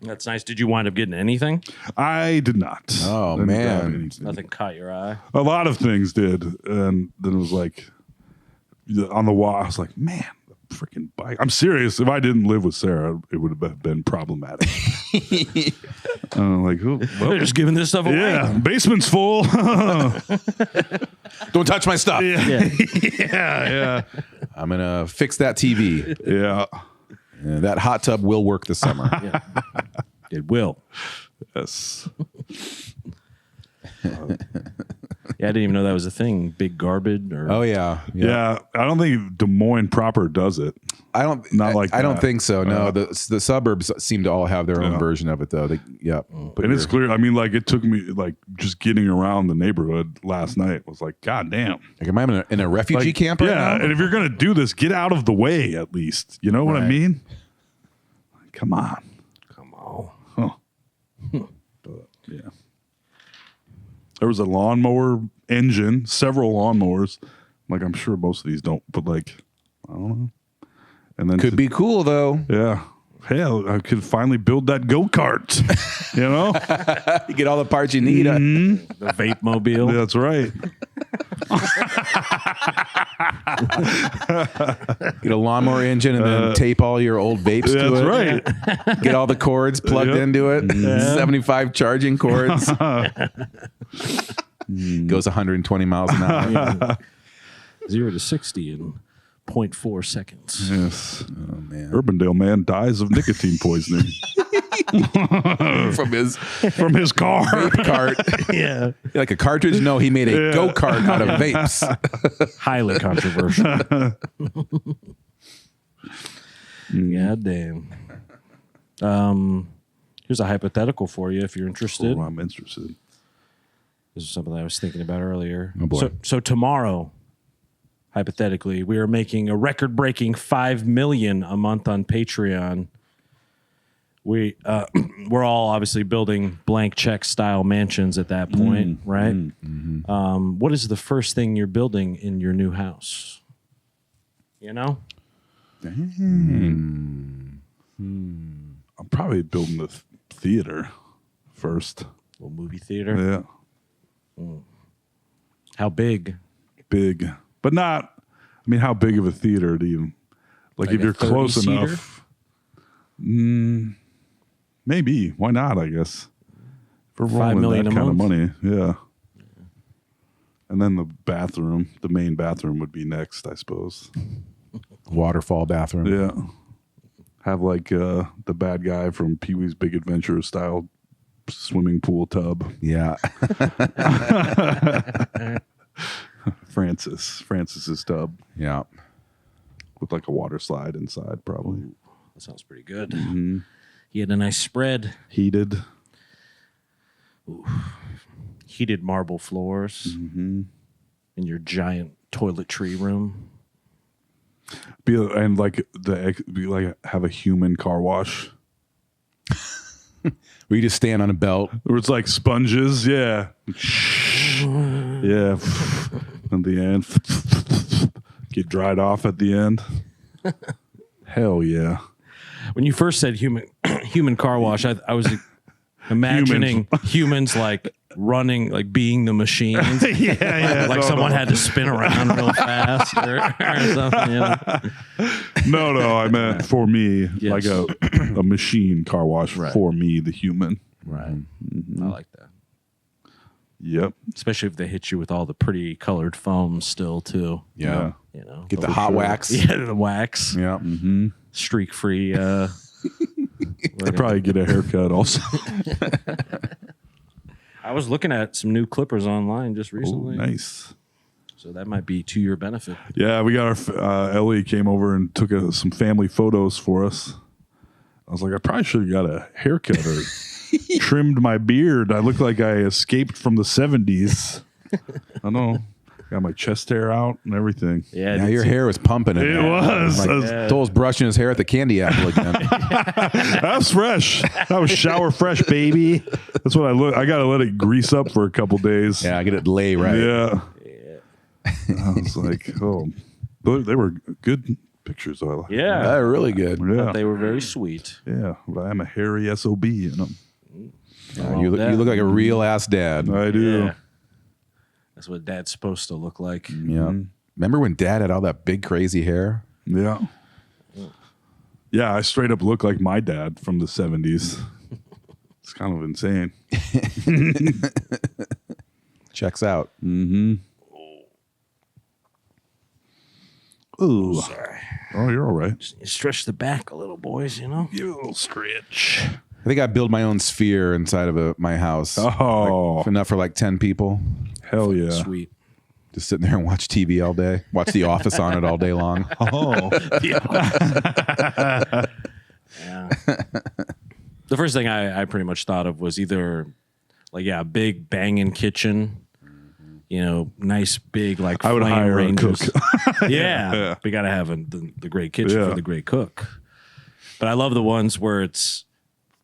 That's nice. Did you wind up getting anything? I did not. Oh, Didn't man. grab anything. Nothing caught your eye. A lot of things did. And then it was like on the wall, I was like, man, the freaking bike. I'm serious. If I didn't live with Sarah, it would have been problematic. I'm like, oh, well, They're just giving this stuff away. yeah, basement's full. Don't touch my stuff. yeah. I'm going to fix that TV. Yeah. That hot tub will work this summer. It will. Yes. Yeah, I didn't even know that was a thing. Big garbage. Or Oh, yeah. Yeah. I don't think Des Moines proper does it. I don't I don't think so. No, the suburbs seem to all have their own version of it, though. And it's clear. I mean, like, it took me, like, just getting around the neighborhood last night was like, God damn. Like, am I in a refugee camp right Yeah. now? And if you're going to do this, get out of the way at least. You know what I Right. mean? Come on. Come on. But, yeah. There was a lawnmower engine, several lawnmowers. Like, I'm sure most of these don't, but like, I don't know. And then Could be cool, though. yeah. Hell, I could finally build that go-kart. You know? You get all the parts you need. The vape mobile. That's right. Get a lawnmower engine and then tape all your old vapes to That's it. right. Get all the cords plugged Yep. into it. 75 charging cords. Goes 120 miles an hour. 0 to 60 in 0.4 seconds. Yes. Oh, man. Urbandale man dies of nicotine poisoning From his from his car. cart. Yeah. Like a cartridge? No, he made a go-kart out of vapes. Highly controversial. God damn. Here's a hypothetical for you if you're interested. Oh, I'm interested. This is something I was thinking about earlier. Oh, boy. So tomorrow, hypothetically, we are making a record-breaking $5 million a month on Patreon. We're all obviously building blank check style mansions at that point, right? What is the first thing you're building in your new house? You know? I'm probably building the theater first. Little movie theater. Yeah. How big? Big. But not, I mean, how big of a theater do you, like if a you're close 30-seater? enough. Maybe. Why not, I guess? If we're $5 rolling million that a kind of month? money. Yeah. And then the bathroom, the main bathroom would be next, I suppose. Waterfall bathroom. Yeah. Have like the bad guy from Pee-wee's Big Adventure style swimming pool tub. Yeah. Francis's tub Yeah. with like a water slide inside, probably. That sounds pretty good. He had a nice spread. Heated. Heated marble floors in your giant toiletry room. And like have a human car wash. We just stand on a belt. Where it's like sponges, yeah. Yeah. At the end. Get dried off at the end. Hell yeah. When you first said human car wash, I was imagining humans like running, like being the machines. Yeah. Like someone had to spin around real fast or something. You know? No, I meant for me, Yes. like a machine car wash for me, the human. Right. I like that. Yep. Especially if they hit you with all the pretty colored foam still too. Yeah. You know, Get the hot wax. Yeah, the wax. Yeah. Streak free. I'd probably get a haircut also. I was looking at some new clippers online just recently. Nice. So that might be to your benefit. Yeah, we got our Ellie came over and took some family photos for us. I was like, I probably should have got a haircut or trimmed my beard. I look like I escaped from the 70s. I know. Got my chest hair out and everything. Yeah, Yeah, your hair was pumping. It was. Like, Dole's brushing his hair at the candy apple again. That's fresh. That was shower fresh, baby. That's what I look. I got to let it grease up for a couple days. Yeah, I get it lay right. Yeah. I was like, oh, but they were good pictures. Though. Yeah. They're really good. Yeah. They were very sweet. Yeah. But I'm a hairy SOB in them. You look like a real ass dad. I do. Yeah. That's what dad's supposed to look like. Yeah. Remember when dad had all that big crazy hair? Yeah. Yeah, I straight up look like my dad from the 70s. It's kind of insane. Checks out. Ooh. Sorry. Oh, you're all right. Just stretch the back a little, boys, you know? Give it a little stretch. I think I build my own sphere inside of my house. Oh, Enough for like 10 people. hell yeah. Sweet. Just sitting there and watch TV all day. Watch The Office on it all day long. Oh. Yeah. The first thing I pretty much thought of was either like, a big banging kitchen, you know, nice big like I would flame hire a ranges. cook. Yeah. We got to have the great kitchen Yeah. for the great cook. But I love the ones where it's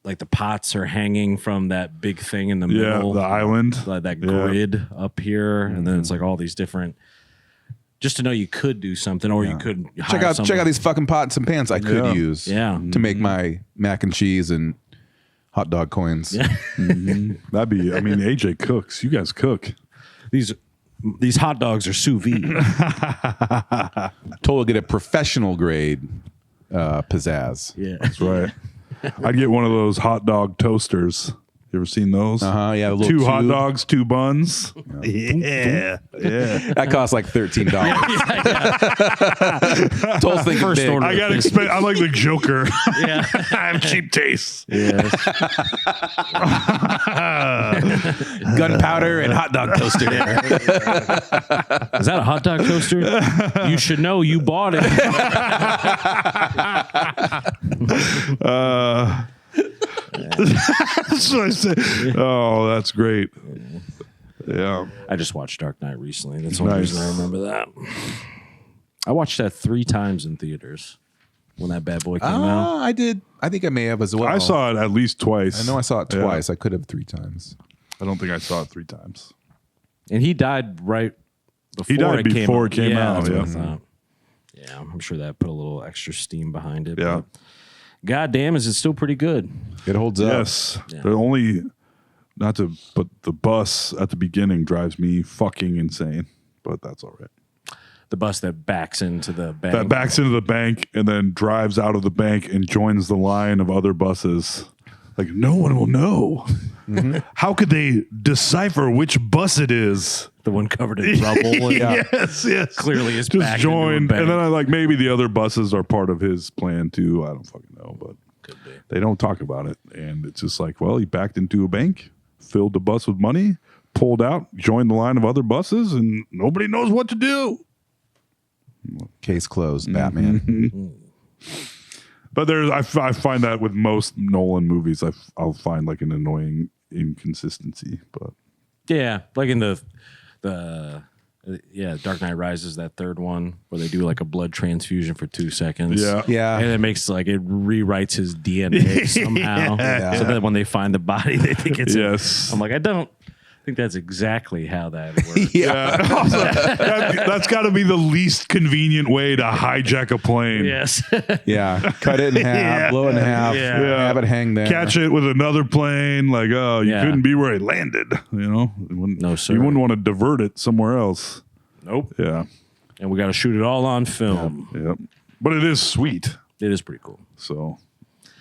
like the pots are hanging from that big thing in the Yeah, middle. the island. Like that Yeah. grid up here. And then it's like all these different, just to know you could do something or you could hire check out someone. these fucking pots and pans I could Yeah. use Yeah. to make my mac and cheese and hot dog coins. That'd be, I mean, AJ cooks. You guys cook. These hot dogs are sous vide. Totally get a professional grade pizzazz. Yeah. That's right. I'd get one of those hot dog toasters. You ever seen those? Yeah, a little Two hot tube. dogs, two buns. Yeah. Yeah. That costs like $13. Total's thinking First big. order. I got expect. I'm like the Joker. Yeah. I have cheap taste. Yes. Gunpowder and hot dog toaster. Is that a hot dog toaster? You should know you bought it. That's what I said. Oh, that's great. Yeah. I just watched Dark Knight recently. That's the only Nice. reason I remember that. I watched that 3 times in theaters when that bad boy came out. I did. I think I may have as well. I saw it at least twice. I know I saw it Yeah. twice. I could have 3 times. I don't think I saw it 3 times. And he died right before died it before it came out, That's what I yeah. thought. Yeah, I'm sure that put a little extra steam behind it. Yeah. But God damn, is it still pretty good? It holds up. Yes. They're only, not to, but the bus at the beginning drives me fucking insane. But that's all right. The bus that backs into the bank. That backs into the bank and then drives out of the bank and joins the line of other buses. Like, no one will know. How could they decipher which bus it is? The one covered in rubble. And Yes, yes. Clearly is Just backed into a joined. bank. And then I like maybe the other buses are part of his plan too. I don't fucking know, but Could be. they don't talk about it. And it's just like, well, he backed into a bank, filled the bus with money, pulled out, joined the line of other buses, and nobody knows what to do. Case closed. Batman. But I find that with most Nolan movies, I'll find like an annoying inconsistency. But Yeah, like in the Dark Knight Rises, that third one where they do like a blood transfusion for 2 seconds. yeah, Yeah. And it makes like it rewrites his DNA somehow. Yeah. So that when they find the body, they think it's him. yes. I'm like, I don't think that's exactly how that works. Yeah. That's got to be the least convenient way to hijack a plane. Yes. Yeah. Cut it in half, Yeah. blow it in half, Yeah. have it hang there. Catch it with another plane, like, oh, you Yeah. couldn't be where it landed. You know, No, sir. You wouldn't want to divert it somewhere else. Nope. Yeah, And we got to shoot it all on film. yep. But it is sweet. It is pretty cool. So,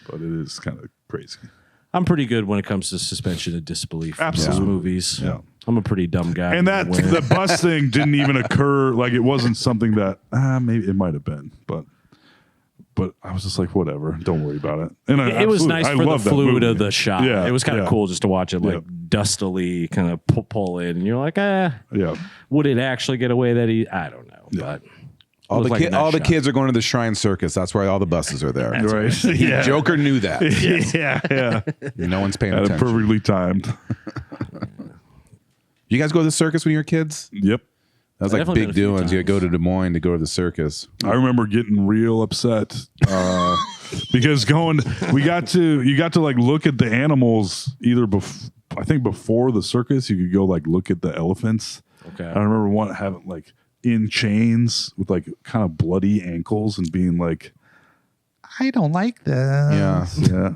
but it is kind of crazy. I'm pretty good when it comes to suspension of disbelief. in those Absolutely. movies. Yeah. I'm a pretty dumb guy. And that When- the bus thing didn't even occur. Like it wasn't something that maybe it might have been, but I was just like, whatever, don't worry about it. And it was nice for the love that fluid movie. of the shot. Yeah, It was kind of yeah. cool just to watch it like Yeah. dustily kind of pull in. And you're like, Yeah, would it actually get away that he? I don't know. Yeah. But All it the, was like a nice all the shot. kids are going to the Shrine Circus. That's why all the buses are there. right. Yeah, Joker knew that. yeah. No one's paying Had it attention. perfectly timed. You guys go to the circus when you were kids? Yep. was I've like definitely big been a few doings. You times. go to Des Moines to go to the circus. I remember getting real upset because you got to like look at the animals either I think before the circus you could go like look at the elephants. Okay. I remember one having like in chains with like kind of bloody ankles and being like, I don't like that. Yeah. Yeah.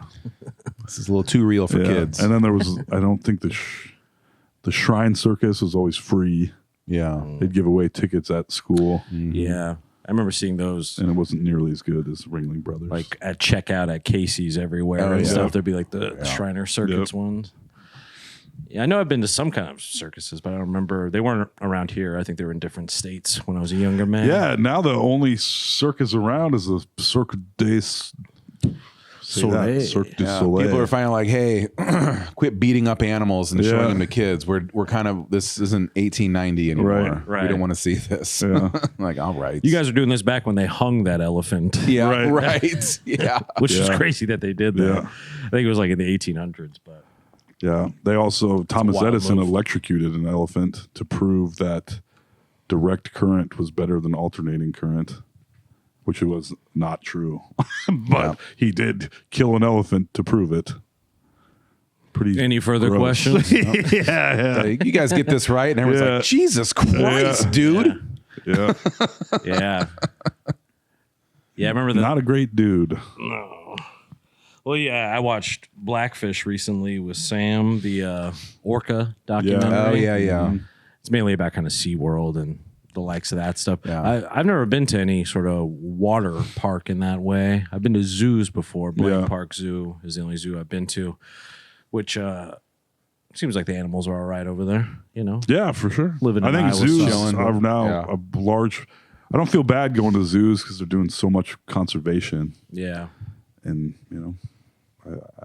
This is a little too real for Yeah. kids. And then there was, I don't think the Shrine Circus was always free. Yeah. They'd give away tickets at school, Yeah. I remember seeing those and it wasn't nearly as good as Ringling Brothers. like at checkout at Casey's everywhere Oh, and yeah. stuff. There'd be like the Shriner Circuits Yep. ones. Yeah, I know I've been to some kind of circuses, but I don't remember. They weren't around here. I think they were in different states when I was a younger man. yeah, now the only circus around is the Cirque du Soleil. Cirque du Yeah. Soleil. People are finally like, hey, quit beating up animals and showing Yeah. them to kids. We're kind of, this isn't 1890 anymore. Right. We don't want to see this. Yeah. Like, all right. You guys are doing this back when they hung that elephant. yeah, Right. right. Yeah. Which is Yeah. crazy that they did that. Yeah. I think it was like in the 1800s, but Yeah, they also Thomas wild Edison move. electrocuted an elephant to prove that direct current was better than alternating current, which was not true. But he did kill an elephant to prove it. Pretty. any further gross. questions? yeah, Like, you guys get this right? And everyone's Yeah. like, Jesus Christ, Yeah. dude. yeah. Yeah. Yeah, I remember that. Not a great dude. Well, yeah, I watched Blackfish recently with Sam, the orca documentary. Oh, yeah, yeah. It's mainly about kind of SeaWorld and the likes of that stuff. Yeah. I've never been to any sort of water park in that way. I've been to zoos before. Blank Yeah. Park Zoo is the only zoo I've been to, which seems like the animals are all right over there, you know? Yeah, for sure. Living I in think Iowa, zoos chilling. are now Yeah. a large. I don't feel bad going to zoos because they're doing so much conservation, Yeah. and you know.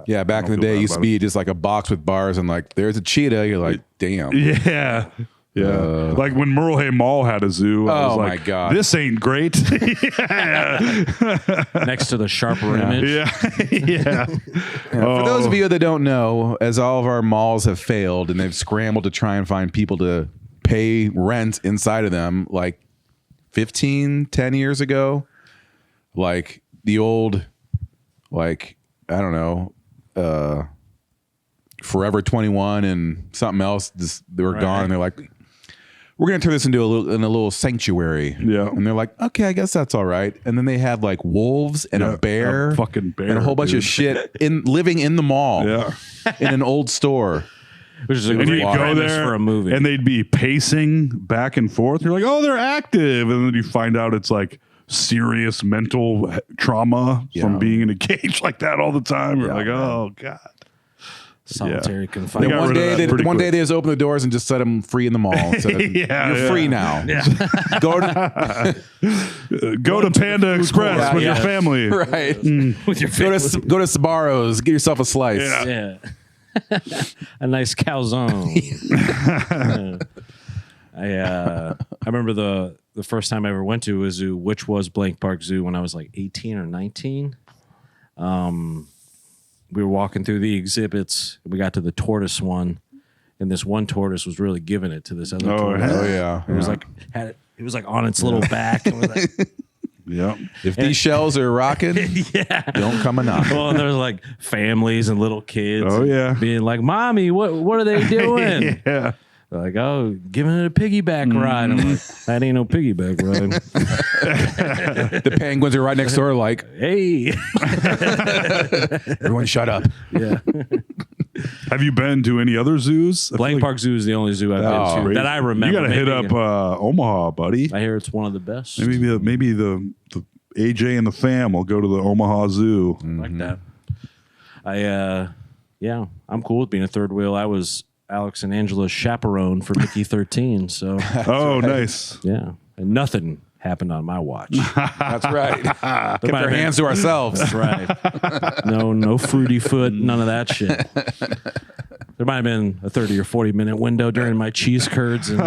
Yeah, back in the feel day, it bad used to about be just like a box with bars and like, there's a cheetah. You're like, damn. Yeah. Yeah. Like when Merle Hay Mall had a zoo, I was Oh, like, my God. this ain't great. Next to the sharper image. yeah. Yeah. For those of you that don't know, as all of our malls have failed and they've scrambled to try and find people to pay rent inside of them, like 10 years ago, like the old, like, I don't know, Forever 21 and something else, they were gone, and they're like, we're gonna turn this into a little sanctuary. Yeah. And they're like, okay, I guess that's all right. And then they had like wolves and Yeah, a bear, a fucking bear, and a whole bunch dude. of shit living in the mall. Yeah. In an old store. Which is a And great you go premise there for a movie. and they'd be pacing back and forth. You're like, oh, they're active. And then you find out it's like serious mental trauma from being in a cage like that all the time. You're like, oh, God. Solitary They confinement. got One rid of day, that they, pretty one day quick. they just open the doors and just set them free in the mall. So that Yeah, you're yeah. free now. Go to Go to Panda Express court. with Yeah. your family. right. With your Go face. to Sbarro's. Get yourself a slice. Yeah. Yeah. A nice calzone. Yeah. I remember the first time I ever went to a zoo, which was Blank Park Zoo, when I was like 18 or 19. We were walking through the exhibits. We got to the tortoise one, and this one tortoise was really giving it to this other Oh, tortoise. Oh, yeah. It was like it was like on its little back. And was like, Yeah. If these shells are rocking, don't come a knock. well, and there was like families and little kids. Oh, yeah. being like, "Mommy, what are they doing?" Yeah. They're like, "Oh, giving it a piggyback ride." I'm like, "That ain't no piggyback ride." The penguins are right next door, like, Hey, everyone shut up. yeah. Have you been to any other zoos? I feel Blank like Park Zoo is the only zoo I've been to that I remember. You got to hit Maybe- up Omaha, buddy. I hear it's one of the best. Maybe the AJ and the fam will go to the Omaha Zoo. Like that. Yeah, I'm cool with being a third wheel. I was Alex and Angela's chaperone for Mickey 13, so Oh, nice. yeah, and nothing happened on my watch. That's right. Kept might our have hands to ourselves. That's right. No fruity foot, none of that shit. There might have been a 30 or 40 minute window during my cheese curds and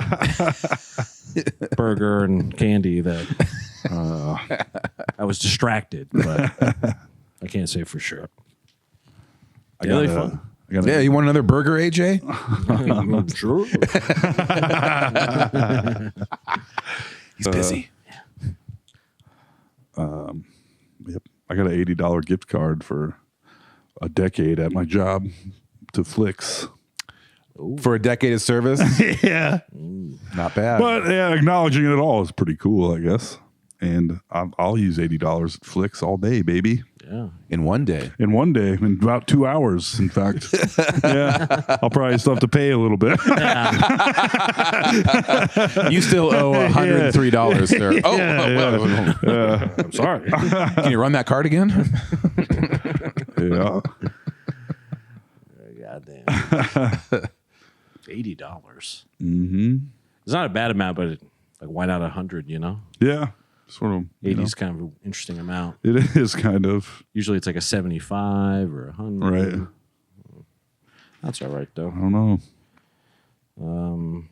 burger and candy that I was distracted, but I can't say for sure. I Yeah, got they fun. Yeah, you want another burger, AJ? Sure. He's busy. Yep. I got an $80 gift card for a decade at my job to Flicks. For a decade of service? Yeah. Not bad. But yeah, acknowledging it all is pretty cool, I guess. And I'll use $80 at Flicks all day, baby. Yeah. In one day. In one day, in about 2 hours, in fact. Yeah. I'll probably still have to pay a little bit. You still owe $103, sir. Well, I'm sorry. can you run that card again? Yeah. Goddamn. $80. Mm-hmm. It's not a bad amount, but why not 100? You know, Yeah. Sort of. 80 is kind of an interesting amount. It is kind of. Usually it's like a 75 or 100. Right. That's all right though. I don't know.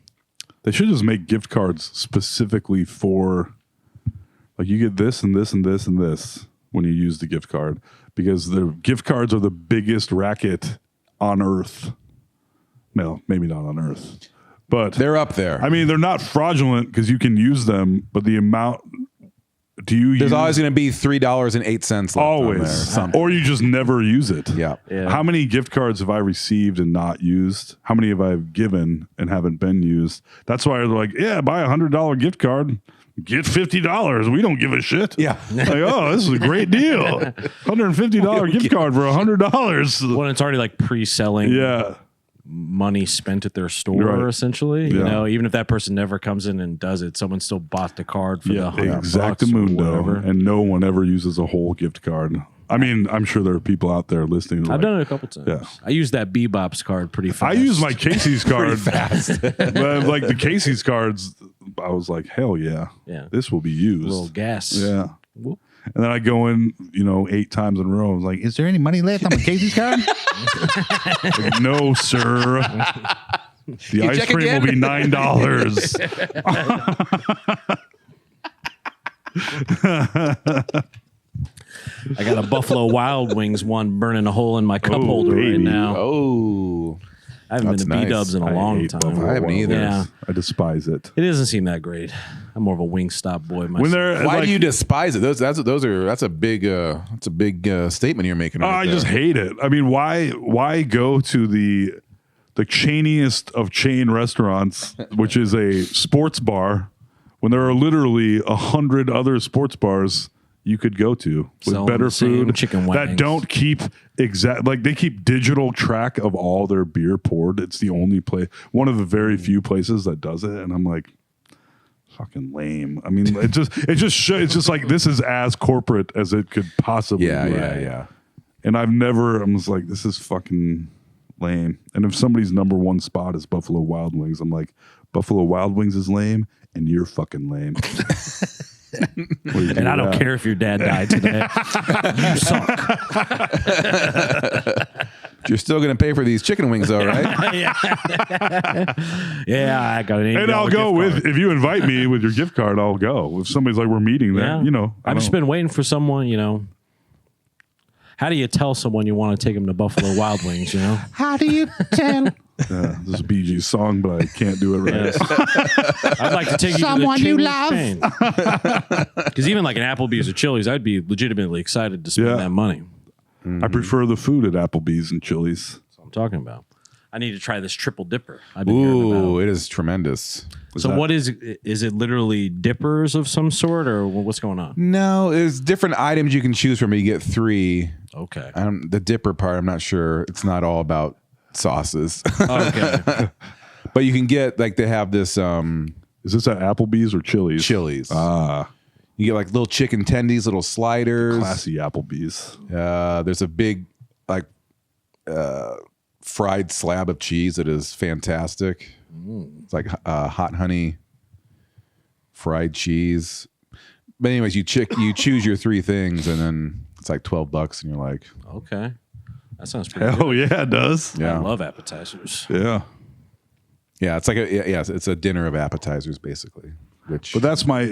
They should just make gift cards specifically for, like, you get this and this and this and this when you use the gift card, because the gift cards are the biggest racket on Earth. No, maybe not on Earth, but They're up there. I mean, they're not fraudulent because you can use them, but the amount. There's always going to be $3.08 left always, on there, something. or you just never use it. Yeah. How many gift cards have I received and not used? How many have I given and haven't been used? That's why they're like, yeah, buy $100 gift card, get $50. We don't give a shit. Yeah. Like, oh, this is a great deal. $150 gift card for $100. When it's already like pre-selling Yeah. money spent at their store, Right. essentially. You Yeah. know, even if that person never comes in and does it, someone still bought the card for Yeah, the $100 or exactamundo. whatever. And no one ever uses a whole gift card. I mean, I'm sure there are people out there listening. I've done it a couple times. Yeah. I use that Bebop's card pretty fast. I use my Casey's card fast. But like the Casey's cards, I was like, hell yeah. Yeah. This will be used. little gas. Yeah. Whoop. And then I go in, 8 times in a row. I was like, is there any money left on my Casey's card? Like, no, sir. The ice check cream again? will be $9. I got a Buffalo Wild Wings one burning a hole in my cup Oh, holder right baby. now. Oh. I haven't that's been to nice. B-Dubs in a I long hate time. Buffalo I haven't Wild either. Yeah. Wings. I despise it. It doesn't seem that great. I'm more of a Wingstop boy myself. When they're Why like, do you despise it? That's a big statement you're making. Right I just there. hate it. I mean, why go to the chainiest of chain restaurants, which is a sports bar, when there are literally 100 other sports bars you could go to with Selling better the same food chicken that wings. don't keep they keep digital track of all their beer poured. It's the only place, one of the very few places that does it, and I'm like, fucking lame. I mean, it's just like, this is as corporate as it could possibly be. Yeah. And I'm just like, this is fucking lame. And if somebody's number one spot is Buffalo Wild Wings, I'm like, Buffalo Wild Wings is lame, and you're fucking lame. And I don't care if your dad died today. You suck. You're still going to pay for these chicken wings, though, right? Yeah, I got an $80 And I'll go gift with, card. if you invite me with your gift card, I'll go. If somebody's like, we're meeting there, I've just been waiting for someone, How do you tell someone you want to take them to Buffalo Wild Wings, How do you tell this is BG's song, but I can't do it right. Yes. I'd like to take Someone you you to the love. chain. Because even like an Applebee's or Chili's, I'd be legitimately excited to spend Yeah. that money. I prefer the food at Applebee's and Chili's. That's what I'm talking about. I need to try this triple dipper. I've been hearing Ooh, about. it is tremendous. So what is it literally dippers of some sort, or what's going on? No, there's different items you can choose from. You get 3. Okay. The dipper part, I'm not sure. It's not all about sauces. Okay. But you can get, like, they have this Is this at Applebee's or Chili's? Chili's. Ah, You get, like, little chicken tendies, little sliders. classy Applebee's. There's a big, like, fried slab of cheese that is fantastic. It's like hot honey fried cheese. But anyways, you choose your 3 things, and then it's like $12, and you're like, Okay. That sounds pretty good. Hell yeah, it does. yeah, I love appetizers. Yeah. yeah. It's like it's a dinner of appetizers basically. Which, But that's my we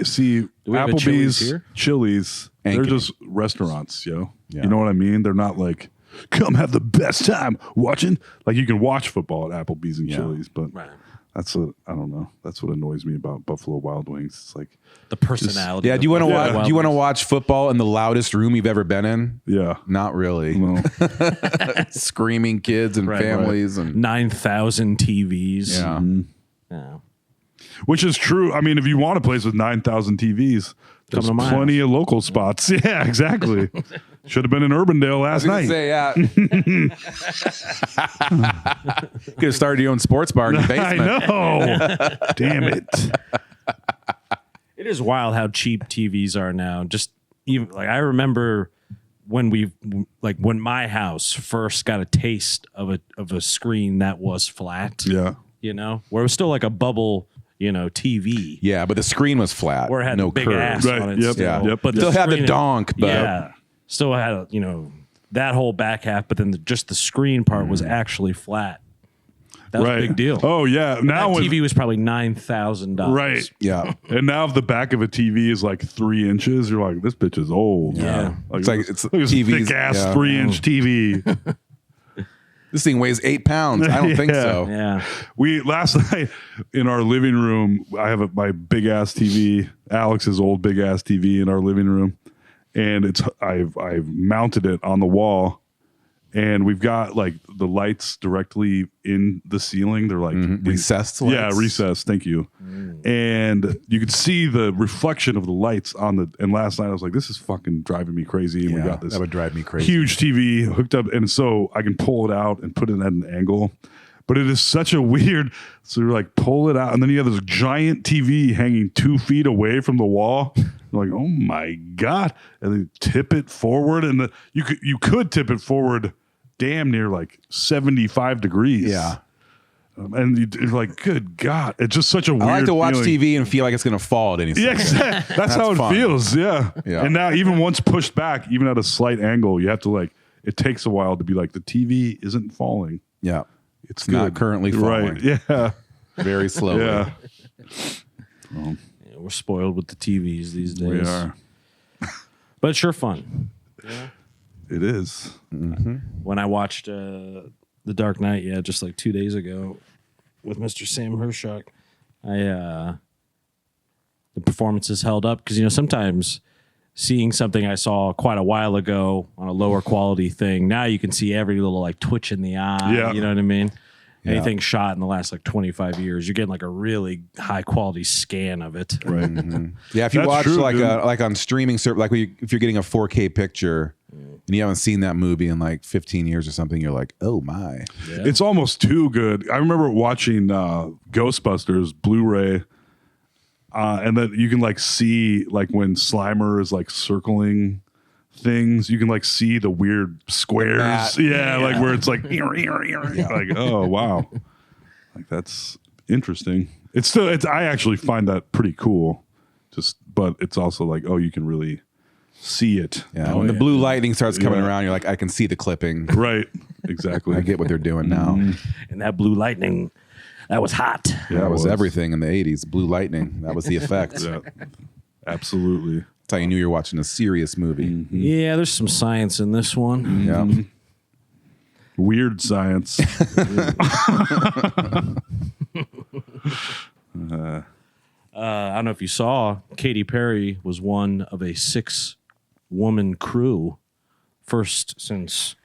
have a Chili's Applebee's, here? Chili's. Ain't They're good. just restaurants, yo. Yeah. You know what I mean? They're not like come have the best time watching. Like you can watch football at Applebee's and Yeah. Chili's, but Right. that's what I don't know. That's what annoys me about Buffalo Wild Wings. It's like, The personality. Yeah. of Do you want to Buffalo watch? Do you want to Wild watch football in the loudest room you've ever been in? yeah, Not really. no, Screaming kids and Right, families Wings? and 9,000 TVs. yeah. Yeah. which is true. I mean, if you want a place with 9,000 TVs, there's to my plenty of local spots. Yeah, exactly. Should have been in Urbandale last night. Yeah. Could have started your own sports bar in the I basement. know. Damn it. It is wild how cheap TVs are now. Just even like I remember when when my house first got a taste of a screen that was flat. Yeah. You know, where it was still like a bubble, TV. Yeah, but the screen was flat. Where it had no a big curves. ass Right, on it. yep, Still. Yeah. yep. But Still had the screen- donk, but yeah, still had that whole back half, but then just the screen part was actually flat. That was Right. a big deal. Oh, yeah. Now that when, TV was probably $9,000. right. yeah. And now if the back of a TV is like 3 inches, you're like, this bitch is old. Yeah. It's like it's look at this TVs, thick ass yeah. 3-inch TV. This thing weighs 8 pounds. I don't think Yeah. so. Yeah. We last night in our living room, I have my big ass TV, Alex's old big ass TV in our living room, and I've mounted it on the wall, and we've got like the lights directly in the ceiling. They're like Recessed Yeah, lights? recessed. Thank you. And you could see the reflection of the lights on the. And last night I was like, this is fucking driving me crazy. And we Yeah, got this that would drive me crazy. huge TV hooked up, and so I can pull it out and put it at an angle. But it is such a weird. So you're like pull it out, and then you have this giant TV hanging 2 feet away from the wall. You're like, oh my god! And then tip it forward, and you could tip it forward, damn near like 75 degrees. Yeah. And you're like, good god! It's just such a weird. I like to watch feeling. TV and feel like it's going to fall at any Yeah, second. exactly. That's how it fun. feels. Yeah. Yeah. And now, even once pushed back, even at a slight angle, you have to like. It takes a while to be like the TV isn't falling. Yeah. It's not good. currently falling. Right. Yeah. Very slowly. Yeah. Yeah, we're spoiled with the TVs these days. We are. But it's sure fun. It is. When I watched The Dark Knight, just like 2 days ago with Mr. Sam Hershock, the performances held up because sometimes seeing something I saw quite a while ago on a lower quality thing, now you can see every little like twitch in the eye. Yeah. You know what I mean? Yeah. Anything shot in the last like 25 years, you're getting like a really high quality scan of it. Right. Yeah, if you That's watch true, like dude. like on streaming service, like if you're getting a 4K picture and you haven't seen that movie in like 15 years or something, you're like, oh my. It's almost too good. I remember watching Ghostbusters Blu-ray, and then you can like see like when Slimer is like circling things, you can like see the weird squares. bat. Yeah, like where it's like, like oh wow, like that's interesting. It's I actually find that pretty cool. But it's also like, oh, you can really see it. Yeah, when the blue lightning starts coming around, you're like, I can see the clipping. Right. Exactly. I get what they're doing now. And that blue lightning, that was hot. Yeah, That it was everything in the 80s. Blue lightning. That was the effect. Yeah. Absolutely. That's how you knew you were watching a serious movie. Yeah, there's some science in this one. Yeah. Weird science. I don't know if you saw, Katy Perry was one of a 6-woman crew, first since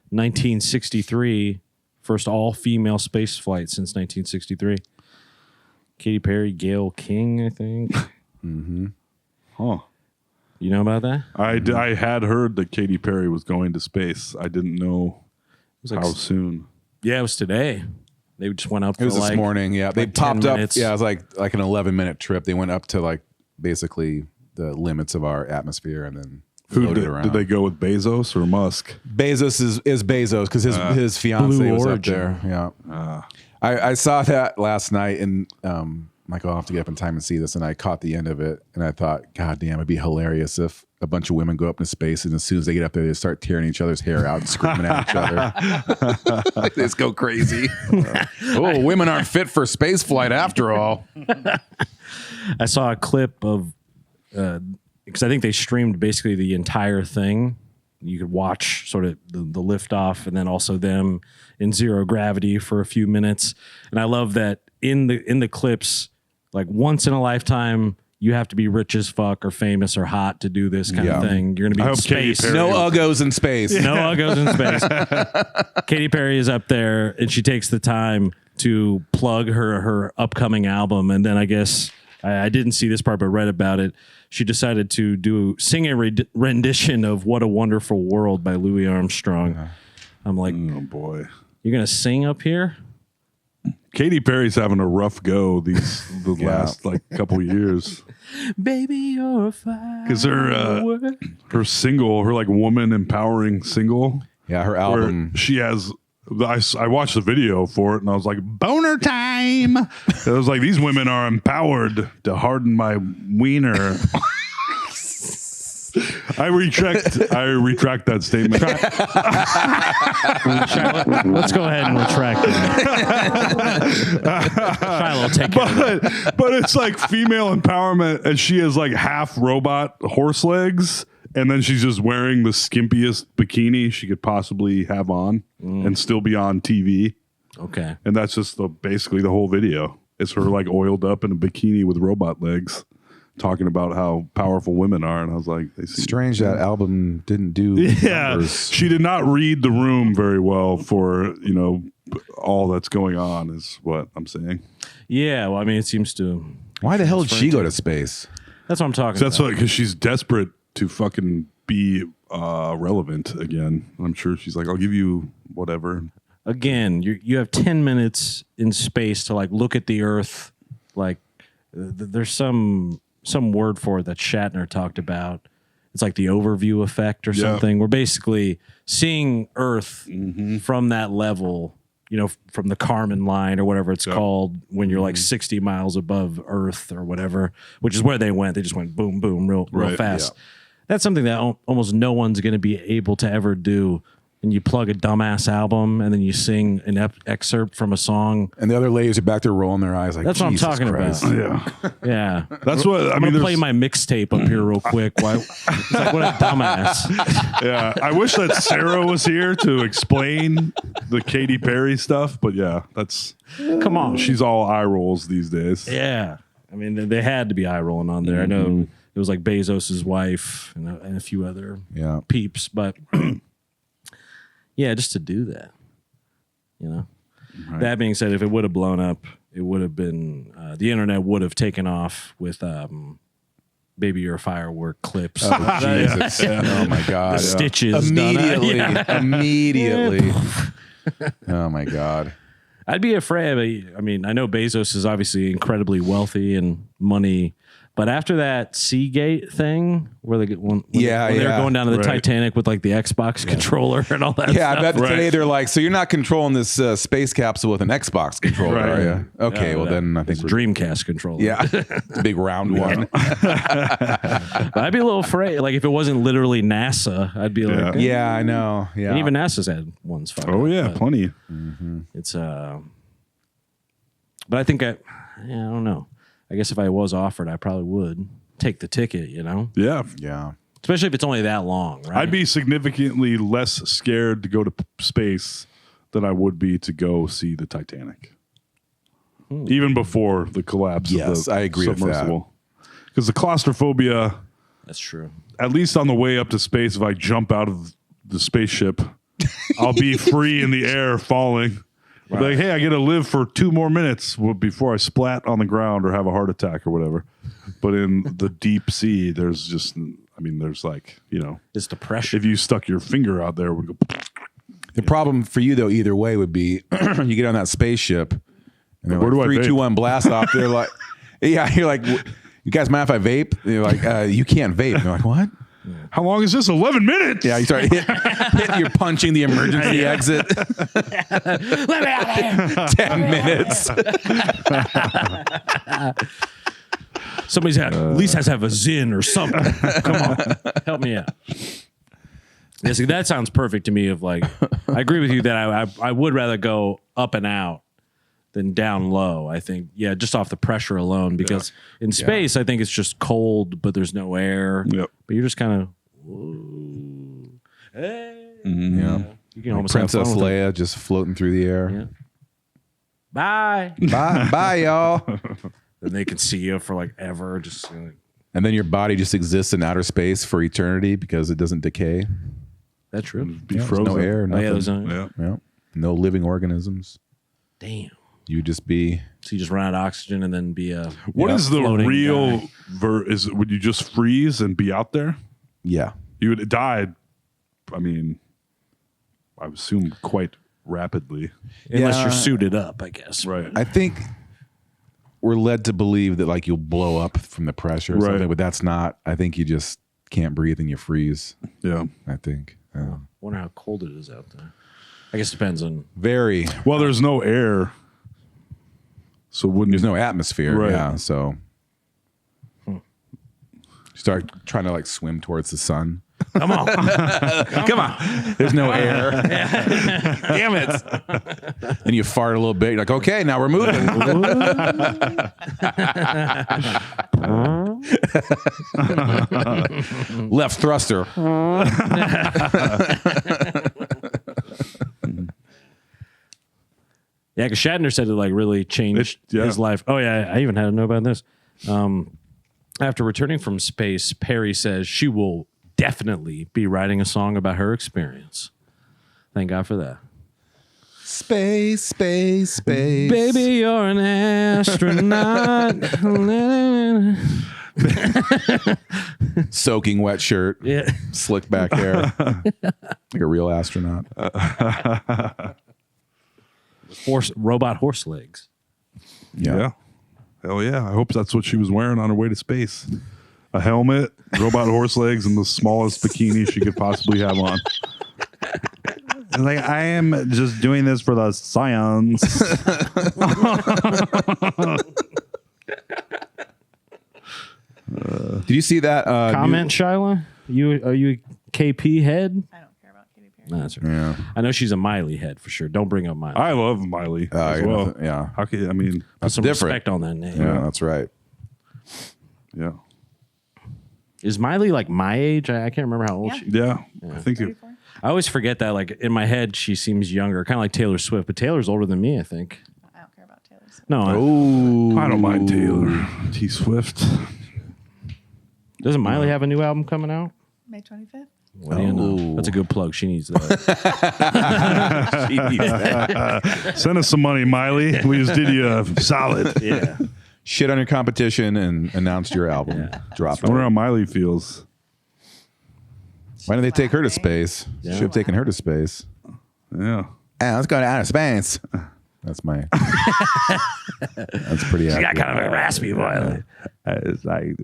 1963, first all-female space flight since 1963. Katy Perry, Gayle King, I think. Huh. You know about that? I had heard that Katy Perry was going to space. I didn't know It was like, how soon. yeah, it was today. They just went up It was for this like morning. Yeah. They like 10 popped up. minutes. Yeah. It was like an 11-minute trip. They went up to like basically the limits of our atmosphere and then Who floated did, around. did they go with Bezos or Musk? Bezos is Bezos because his fiance Blue was Origin. up there. Yeah. I saw that last night and Michael, I'll have to get up in time and see this. And I caught the end of it and I thought, God damn, it'd be hilarious if a bunch of women go up into space and as soon as they get up there, they start tearing each other's hair out and screaming at each other. They just go crazy. Oh, women aren't fit for space flight after all. I saw a clip of because I think they streamed basically the entire thing you could watch sort of the liftoff, and then also them in zero gravity for a few minutes. And I love that in the clips, like once in a lifetime, you have to be rich as fuck or famous or hot to do this kind of thing. You're going to be in space. No uggos in space. No uggos in space. Katy Perry is up there, and she takes the time to plug her upcoming album. And then I guess I didn't see this part, but read about it. She decided to sing a rendition of "What a Wonderful World" by Louis Armstrong. I'm like, Oh boy. you're going to sing up here? Katy Perry's having a rough go the last like couple years. Baby, you're fine. Because her single, her like woman empowering single, Yeah, her where album. she has. I watched the video for it and I was like, boner time. It was like, these women are empowered to harden my wiener. I retract that statement. Let's go ahead and retract that. Shiloh, take it. But it's like female empowerment, and she has like half robot horse legs, and then she's just wearing the skimpiest bikini she could possibly have on and still be on TV. Okay. And that's just basically the whole video. It's her like oiled up in a bikini with robot legs, talking about how powerful women are. And I was like, they seem Strange that album didn't do numbers. She did not read the room very well for, all that's going on is what I'm saying. Yeah, well, I mean, it seems to... Why the hell did she go to space? That's what I'm talking That's about. because she's desperate to fucking be relevant again. I'm sure she's like, I'll give you whatever. Again, you have 10 minutes in space to like look at the Earth. Like there's some word for it that Shatner talked about. It's like the overview effect or something. We're basically seeing Earth from that level, from the Kármán line or whatever it's called, when you're like 60 miles above Earth or whatever, which is where they went. They just went boom, boom, real fast. Yeah. That's something that almost no one's going to be able to ever do. And you plug a dumbass album and then you sing an excerpt from a song. And the other ladies are back there rolling their eyes like, That's what I'm Jesus talking Christ. about. Yeah. Yeah. That's what I'm gonna play my mixtape up here real quick. Why? It's like, what a dumbass. Yeah. I wish that Sarah was here to explain the Katy Perry stuff, but yeah, Come on. she's all eye rolls these days. Yeah. I mean, they had to be eye rolling on there. I know it was like Bezos's wife and a few other peeps, but yeah, just to do that, Right. That being said, if it would have blown up, it would have been, the internet would have taken off with Baby You're a Firework clips. Oh, Jesus. Oh, my God. Stitches. done. Immediately. Yeah. Immediately. Oh, my God. I'd be afraid. I mean, I know Bezos is obviously incredibly wealthy and money, but after that Seagate thing, where they when they were going down to the Titanic with like the Xbox controller and all that. Yeah, I stuff. bet today they're like, so you're not controlling this space capsel with an Xbox controller, are you? Okay, well then I think it's a Dreamcast controller. Yeah, it's a big round one. But I'd be a little afraid. Like if it wasn't literally NASA, I'd be like, Yeah, I know. Yeah, And even NASA's had ones. Oh yeah, plenty. It's but I think I don't know. I guess if I was offered, I probably would take the ticket, Yeah. yeah. Especially if it's only that long, right? I'd be significantly less scared to go to space than I would be to go see the Titanic. Even before the collapse Yes, of the I agree with that. submersible. Because the claustrophobia, That's true. at least on the way up to space, if I jump out of the spaceship, I'll be free in the air falling. I'll be like, hey, I get to live for 2 more minutes before I splat on the ground or have a heart attack or whatever. But in the deep sea, there's like, It's the pressure. if you stuck your finger out there, it would go. The problem for you though, either way, would be you get on that spaceship and they're Where like, do I 3, vape? 2, 1 blast off. They're like, yeah, you're like, you guys mind if I vape? And you're like, you can't vape. And they're like, what? How long is this? 11 minutes. Yeah, you start hitting, you're punching the emergency exit. Let me out of here. 10 minutes. Somebody's at least has to have a Zin or something. Come on, help me out. Yeah, see, that sounds perfect to me. Of like, I agree with you that I would rather go up and out than down low. I think, just off the pressure alone, because in space, I think it's just cold, but there's no air. Yep. But you're just kind of, Hey. Yeah. You can Like almost have Princess fun with it. Leia just floating through the air. Yeah. Bye. Bye, y'all. And they can see you for like ever. Just And then your body just exists in outer space for eternity because it doesn't decay. that's true. Be There's frozen. no air, Oh, nothing. yeah, those are, Yeah. Yeah. No living organisms. damn. You just be. So you just run out of oxygen and then be a. What is the floating real guy. would you just freeze and be out there? Yeah. You would die. I mean, I assume quite rapidly. Unless Yeah. you're suited up, I guess. Right. I think we're led to believe that like you'll blow up from the pressure or Right. something, but that's not. I think you just can't breathe and you freeze. Yeah. I think. Wonder how cold it is out there. I guess it depends on. Very. Well, there's no air. So wouldn't There's no atmosphere. Right. Yeah. So start trying to like swim towards the sun. Come on. Come on. There's no air. Damn it. And you fart a little bit. You're like, okay, now we're moving. Left thruster. Yeah, because Shatner said it like really changed Yeah. his life. Oh yeah, I even had to know about this. After returning from space, Perry says she will definitely be writing a song about her experience. Thank God for that. Space, space, space. Baby, you're an astronaut. Soaking wet shirt. Yeah. Slick back hair. Like a real astronaut. Robot horse legs. Yeah. Hell yeah. I hope that's what she was wearing on her way to space. A helmet, robot horse legs, and the smallest bikini she could possibly have on. Like, I am just doing this for the science. Did you see that? Comment, Shyla? Are you a KP head? I don't care about Katy Perry. No, that's right. Yeah. I know she's a Miley head for sure. Don't bring up Miley. I love Miley as you know, well. yeah. How can I mean? Put some different. respect on that name. Yeah, that's right. Yeah. Is Miley like my age? I can't remember how old Yeah. she. Yeah. I think it, 34? I always forget that. Like in my head, she seems younger, kind of like Taylor Swift. But Taylor's older than me, I think. I don't care about Taylor Swift. No, Oh. I don't mind Taylor T Swift. doesn't Miley have a new album coming out? May 25th? What do you know? That's a good plug. She needs that. Send us some money, Miley. We just did you a solid. Yeah. Shit on your competition and announced your album. Dropped I wonder it. how Miley feels. Why didn't they take her to laughing. space? Yeah. Should have taken her to space. Yeah. Let's go to outer space. That's my. That's pretty accurate. kind of a raspy voice. It's like,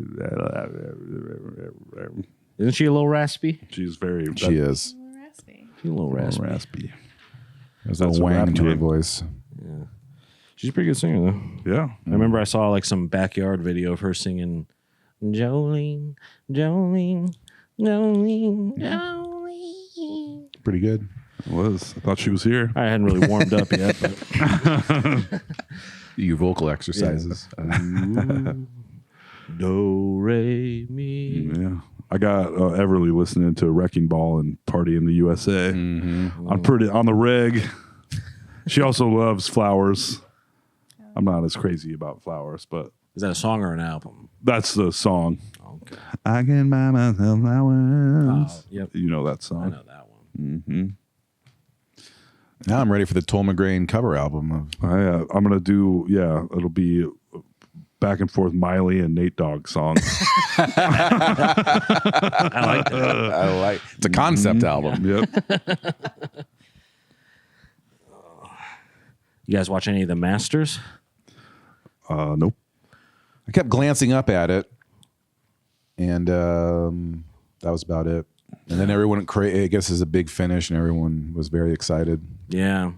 Isn't she a little raspy? she's very She is. A little raspy. She's a little raspy. raspy. There's That's a a wang rap to her name. voice. She's a pretty good singer though. Yeah. I remember I saw like some backyard video of her singing Jolene, Jolene, Jolene, Jolene. Pretty good. It was. I thought she was here. I hadn't really warmed up yet, but Your vocal exercises. do re mi. Yeah. I got Everly listening to Wrecking Ball and Party in the USA. I'm pretty on the reg. She also loves flowers. I'm not as crazy about flowers, but Is that a song or an album? that's the song. Okay. I can buy myself flowers. Yep. You know that I song. know that one. Now I'm ready for the Tol McGrain cover album. I'm gonna do. Yeah, it'll be back and forth Miley and Nate Dogg songs. I like that. I like. It's a concept album. Yep. You guys watch any of the Masters? Nope. I kept glancing up at it, and that was about it. And then everyone, I guess, is a big finish, and everyone was very excited. Yeah.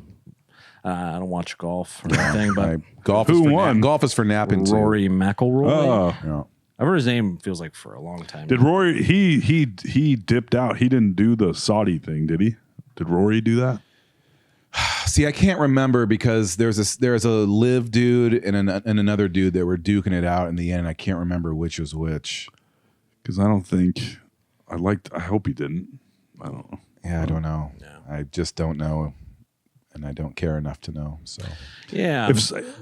I don't watch golf or anything, but Golf Who is for won? Golf is for napping too. Rory McIlroy. Oh, Yeah. I've heard his name feels like for a long time. did Rory? He dipped out. He didn't do the Saudi thing, did he? Did Rory do that? See, I can't remember because there's a live dude and another dude that were duking it out in the end. I can't remember which was which. Because I don't think I hope he didn't. I don't know. Yeah, I don't know. I just don't know, and I don't care enough to know. So Yeah,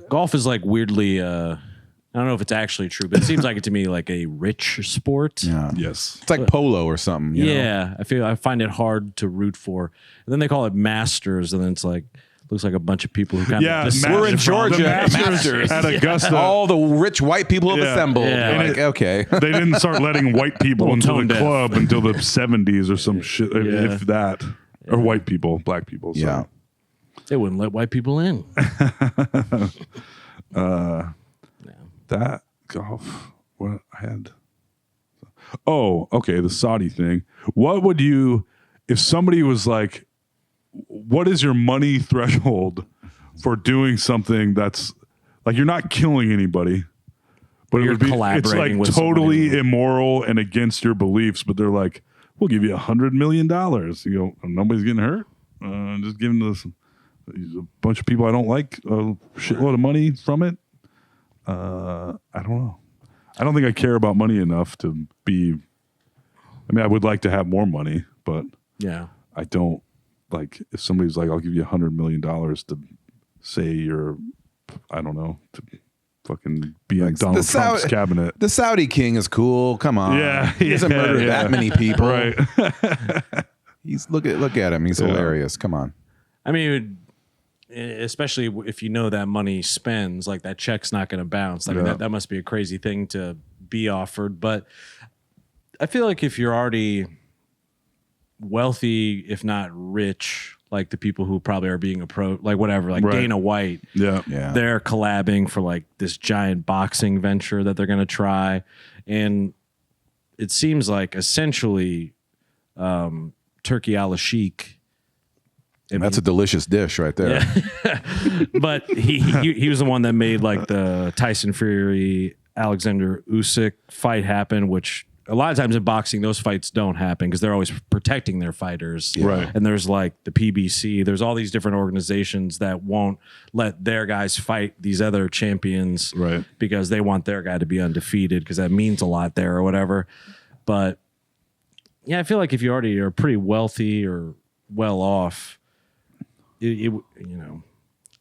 golf is like weirdly. I don't know if it's actually true, but it seems like it to me like a rich sport. yeah, Yes. it's like polo or something. You know? Yeah, I find it hard to root for. And then they call it Masters, and then it's like looks like a bunch of people who kind Yeah, of We're in The Georgia at Masters Masters. at Augusta. All the rich white people have Yeah. assembled. Yeah. You're And like, it- okay. They didn't start letting white people Little into tone the deaf. club until the 70s or some shit, Yeah. if that. Or white people, black people. So. Yeah. They wouldn't let white people in. That golf, what I had. Oh, okay. The Saudi thing. What would you, if somebody was like, what is your money threshold for doing something that's like you're not killing anybody, but it You're would be, it's collaborating like with totally somebody. immoral and against your beliefs, but they're like, we'll give you $100 million. You go, nobody's getting hurt. Just giving this a bunch of people I don't like a shitload of money from it. I don't know. I don't think I care about money enough to be. I mean, I would like to have more money, but Yeah. I don't like if somebody's like, "I'll give you $100 million to say you're," I don't know, to fucking be in Donald the Sau- Trump's cabinet. The Saudi king is cool. Come on. Yeah, He doesn't yeah, murder yeah. that many people. Right. He's look at him. He's hilarious. Come on. I mean, especially if you know that money spends, like that check's not going to bounce. I mean, Yeah. that must be a crazy thing to be offered. But I feel like if you're already wealthy, if not rich, like the people who probably are being approached, like whatever, like Right. Dana White, Yeah. Yeah. they're collabing for like this giant boxing venture that they're going to try. And it seems like essentially Turkey a la chic. That's a delicious dish right there. But he was the one that made like the Tyson Fury Alexander Usyk fight happen, which a lot of times in boxing those fights don't happen because they're always protecting their fighters. Right. And there's like the PBC, there's all these different organizations that won't let their guys fight these other champions Right. because they want their guy to be undefeated because that means a lot there or whatever. But yeah, I feel like if you already are pretty wealthy or well off, you know,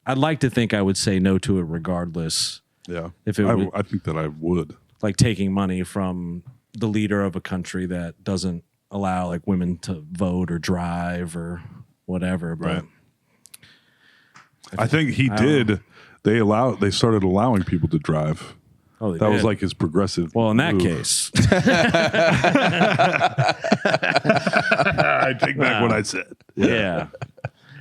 I'd like to think I would say no to it regardless. Yeah. If it I, would- I think that I would. Like taking money from the leader of a country that doesn't allow like women to vote or drive or whatever. But Right. I think he did. They started allowing people to drive. oh, they That was did. like his progressive. well, in that move. case, I take back what I said. yeah.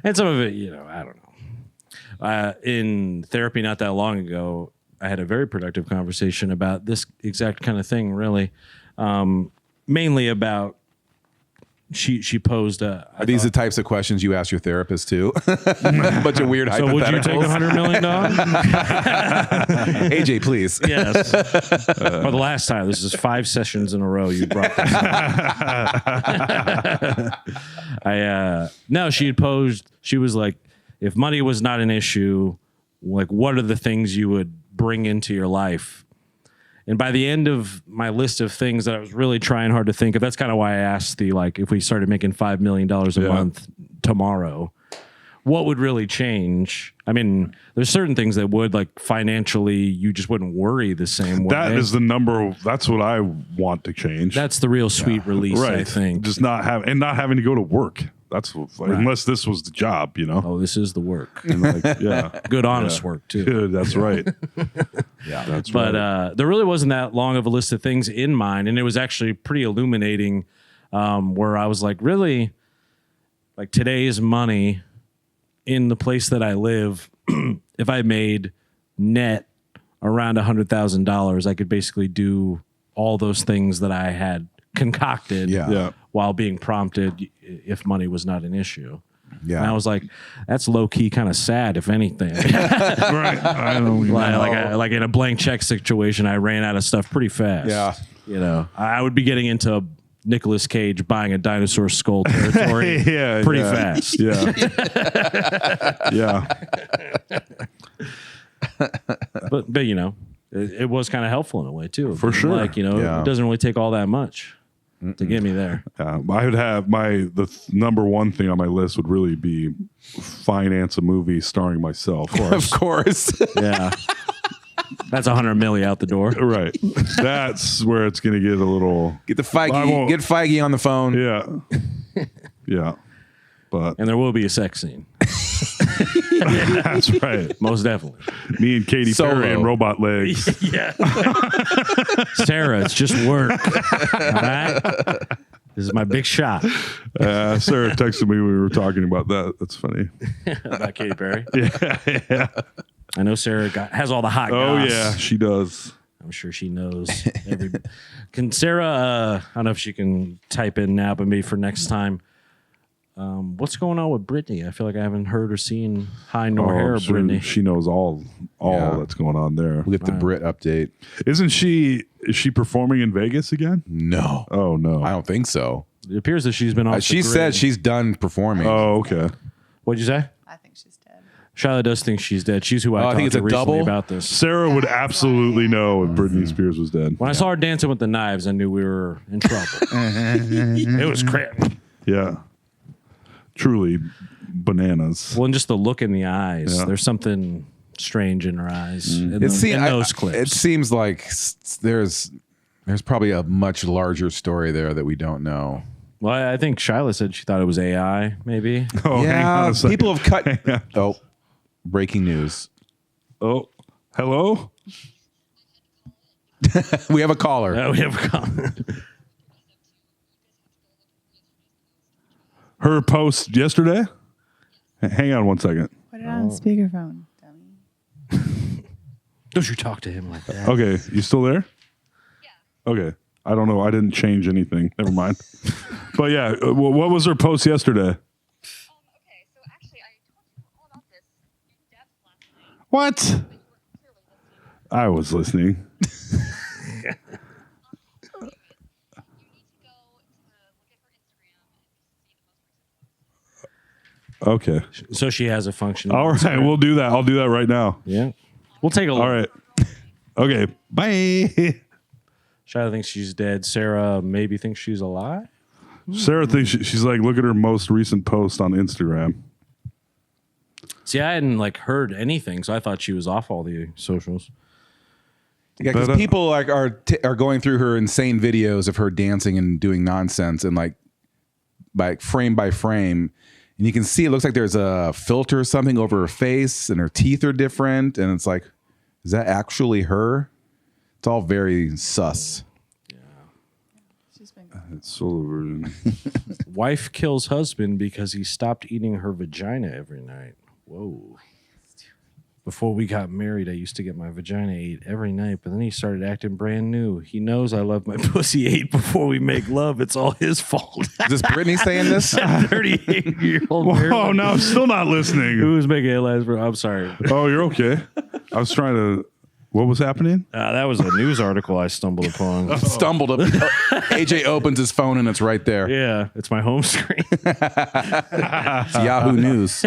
And some of it, you know, I don't know. In therapy not that long ago, I had a very productive conversation about this exact kind of thing, really. Mainly about she posed Are these the types of questions you ask your therapist too? A bunch of weird so would you take hypotheticals. $100 million? AJ, please. Yes. For the last time, this is 5 sessions in a row you brought this up. No, she had posed, she was like, if money was not an issue, like what are the things you would bring into your life? And by the end of my list of things that I was really trying hard to think of, that's kind of why I asked the, like, if we started making $5 million a month tomorrow, what would really change? I mean, there's certain things that would, like financially, you just wouldn't worry the same way. That is the number. That's what I want to change. That's the real sweet release, right. I think. Just not having to go to work. That's what, unless this was the job, you know. Oh, this is the work. And like, yeah, Good, honest work, too. good. That's right. Yeah, that's But right. there really wasn't that long of a list of things in mind. And it was actually pretty illuminating where I was like, really, like today's money in the place that I live, if I made net around $100,000, I could basically do all those things that I had concocted Yeah. while being prompted if money was not an issue. Yeah. And I was like, that's low key kind of sad, if anything. Right. I don't even know. like in a blank check situation, I ran out of stuff pretty fast. Yeah. You know, I would be getting into Nicolas Cage buying a dinosaur skull territory Yeah, pretty yeah. fast. Yeah. Yeah. But you know, it was kind of helpful in a way too. For sure. Like, you know, Yeah. it doesn't really take all that much. to get me there. I would have number one thing on my list would really be finance a movie starring myself. Of course. Yeah. That's 100 milli out the door. Right. That's where it's going to get a little. Get Feige on the phone. Yeah. Yeah. But And there will be a sex scene. that's right. Most definitely. Me and Katy Perry and robot legs. Yeah. Sarah, it's just work. All right? This is my big shot. Sarah texted me. We were talking about that. That's funny. About Katy Perry. Yeah. I know Sarah has all the hot Oh, goss. yeah. She does. I'm sure she knows. Can Sarah, I don't know if she can type in now, but maybe for next time. What's going on with Brittany? I feel like I haven't heard or seen high nor hair of Brittany. She knows all that's going on there. We'll get the Brit update. Is she performing in Vegas again? No. Oh, no. I don't think so. It appears that she's been off. She said she's done performing. Oh, okay. What'd you say? I think she's dead. Charlotte does think she's dead. She's who I I think talked it's to a recently double? about this. Sarah would absolutely know if Britney Spears was dead. When I saw her dancing with the knives, I knew we were in trouble. It was crazy. Yeah. Truly bananas. Well, and just the look in the eyes. Yeah. There's something strange in her eyes. In I- those clips. It seems like there's probably a much larger story there that we don't know. Well, I think Shyla said she thought it was AI, maybe. Oh, hang on a second. People have cut. Oh, breaking news. Oh, hello? We have a caller. We have a comment. Her post yesterday? Hang on one second. Put it on speakerphone, dummy. Don't you talk to him like that. Okay, you still there? Yeah. Okay. I don't know. I didn't change anything. Never mind. But yeah, what was her post yesterday? Okay, so actually, I told you all about this in depth last night. What? I was listening. You need to go to look at her Instagram and see the most recent post. Okay. So she has a function. All right, we'll do that. I'll do that right now. Yeah. We'll take a look. All right. Okay. Bye. Shyla thinks she's dead. Sarah maybe thinks she's alive. Sarah thinks she's like, look at her most recent post on Instagram. See, I hadn't heard anything, so I thought she was off all the socials. Yeah, because people are going through her insane videos of her dancing and doing nonsense and like frame by frame, and you can see it looks like there's a filter or something over her face, and her teeth are different, and it's like, is that actually her? It's all very sus. She's been It's solo version. Wife kills husband because he stopped eating her vagina every night. Whoa. Before we got married, I used to get my vagina ate every night, but then he started acting brand new. He knows I love my pussy ate before we make love. It's all his fault. Is this Brittany saying this? 38-year-old Oh, no, I'm still not listening. Who was making headlines? I'm sorry. Oh, you're okay. I was trying to. What was happening? That was a news article I stumbled upon. Stumbled up. AJ opens his phone and it's right there. Yeah, it's my home screen. It's Yahoo News.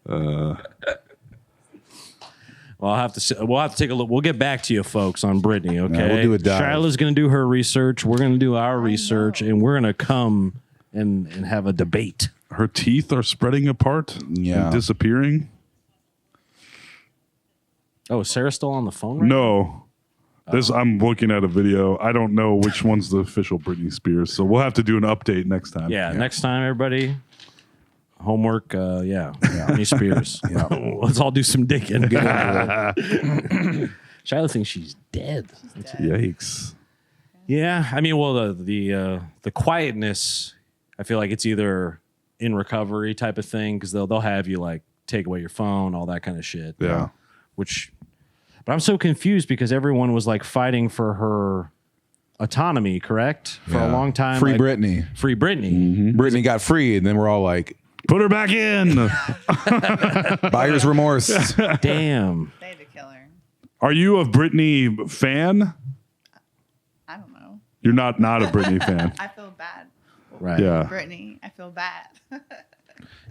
Well, we'll have to take a look. We'll get back to you, folks, on Brittany. Okay, Yeah, we'll do a dive. Shyla's going to do her research. We're going to do our research, and we're going to come and have a debate. Her teeth are spreading apart Yeah. and disappearing. Oh, is Sarah still on the phone? Right now? No. I'm looking at a video. I don't know which one's the official Britney Spears, so we'll have to do an update next time. Yeah, next time, everybody. Homework. Britney Spears. Let's all do some digging. Shyla thinks she's dead. Yikes. Yeah, I mean, well, the quietness. I feel like it's either in recovery type of thing because they'll have you take away your phone, all that kind of shit. Yeah. But I'm so confused because everyone was fighting for her autonomy, correct? For a long time. Free Britney. Free Britney. Brittany got free, and then we're all like, Put her back in. buyer's remorse. Damn. they had to kill her. Are you a Britney fan? I don't know. You're not a Britney fan. I feel bad. Right. Yeah. Brittany, I feel bad.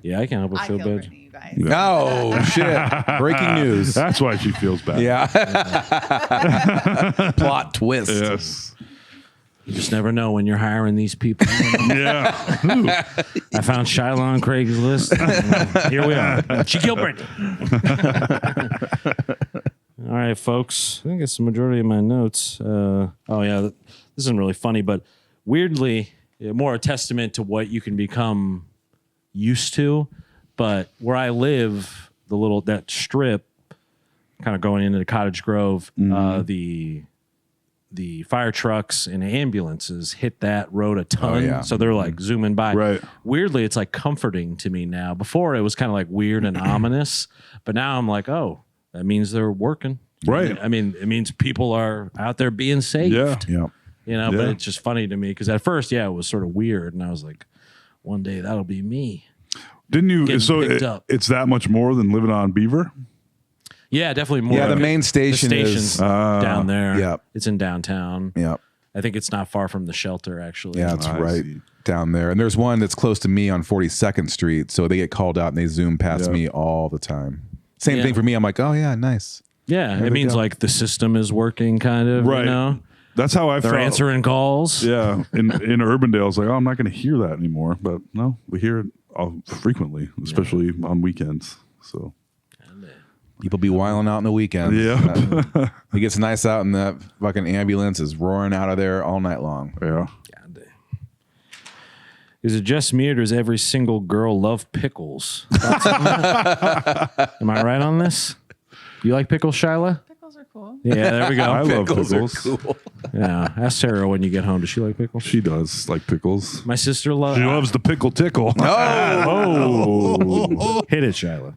Yeah, I can't help but I feel kill bad. Brittany, you guys. Oh, shit. Breaking news. That's why she feels bad. Yeah. Plot twist. Yes. You just never know when you're hiring these people. Yeah. I found Shiloh on Craigslist. Here we are. She killed Brittany. All right, folks. I think that's the majority of my notes. This isn't really funny, but weirdly, more a testament to what you can become used to. But where I live, that strip, kind of going into the Cottage Grove, the fire trucks and ambulances hit that road a ton. yeah. So they're like zooming by. Right. Weirdly, it's like comforting to me now. Before it was kind of like weird and ominous, but now I'm like, oh, that means they're working. Right. I mean, it means people are out there being saved. Yeah. Yeah. You know, but Yeah. it's just funny to me because at first, it was sort of weird. And I was like, one day that'll be me. Didn't you? Getting So picked up. it's that much more than living on Beaver? Yeah, definitely more. Yeah, the main The station station's is. down there. yeah. It's in downtown. Yeah. I think it's not far from the shelter, actually. Yeah, it's I right see. down there. And there's one that's close to me on 42nd Street. So they get called out and they zoom past Yeah. me all the time. Same Yeah. thing for me. I'm like, oh, yeah, nice. Yeah, There it they means go. like the system is working, kind of. Right. You know, That's how I they're felt. answering calls. Yeah. In Urbandale, I was like, oh, I'm not going to hear that anymore. But no, we hear it frequently, especially on weekends. So, People be wiling out on the weekends. Yeah. It gets nice out and that fucking ambulance is roaring out of there all night long. yeah. God damn. Is it just me or does every single girl love pickles? Thoughts on that? Am I right on this? You like pickles, Shyla? Pickles are cool. Yeah, there we go. I love Pickles are pickles. cool. Yeah, ask Sarah when you get home. Does she like pickles? She does like pickles. My sister loves. She loves the pickle tickle. Oh, hit it, Shyla.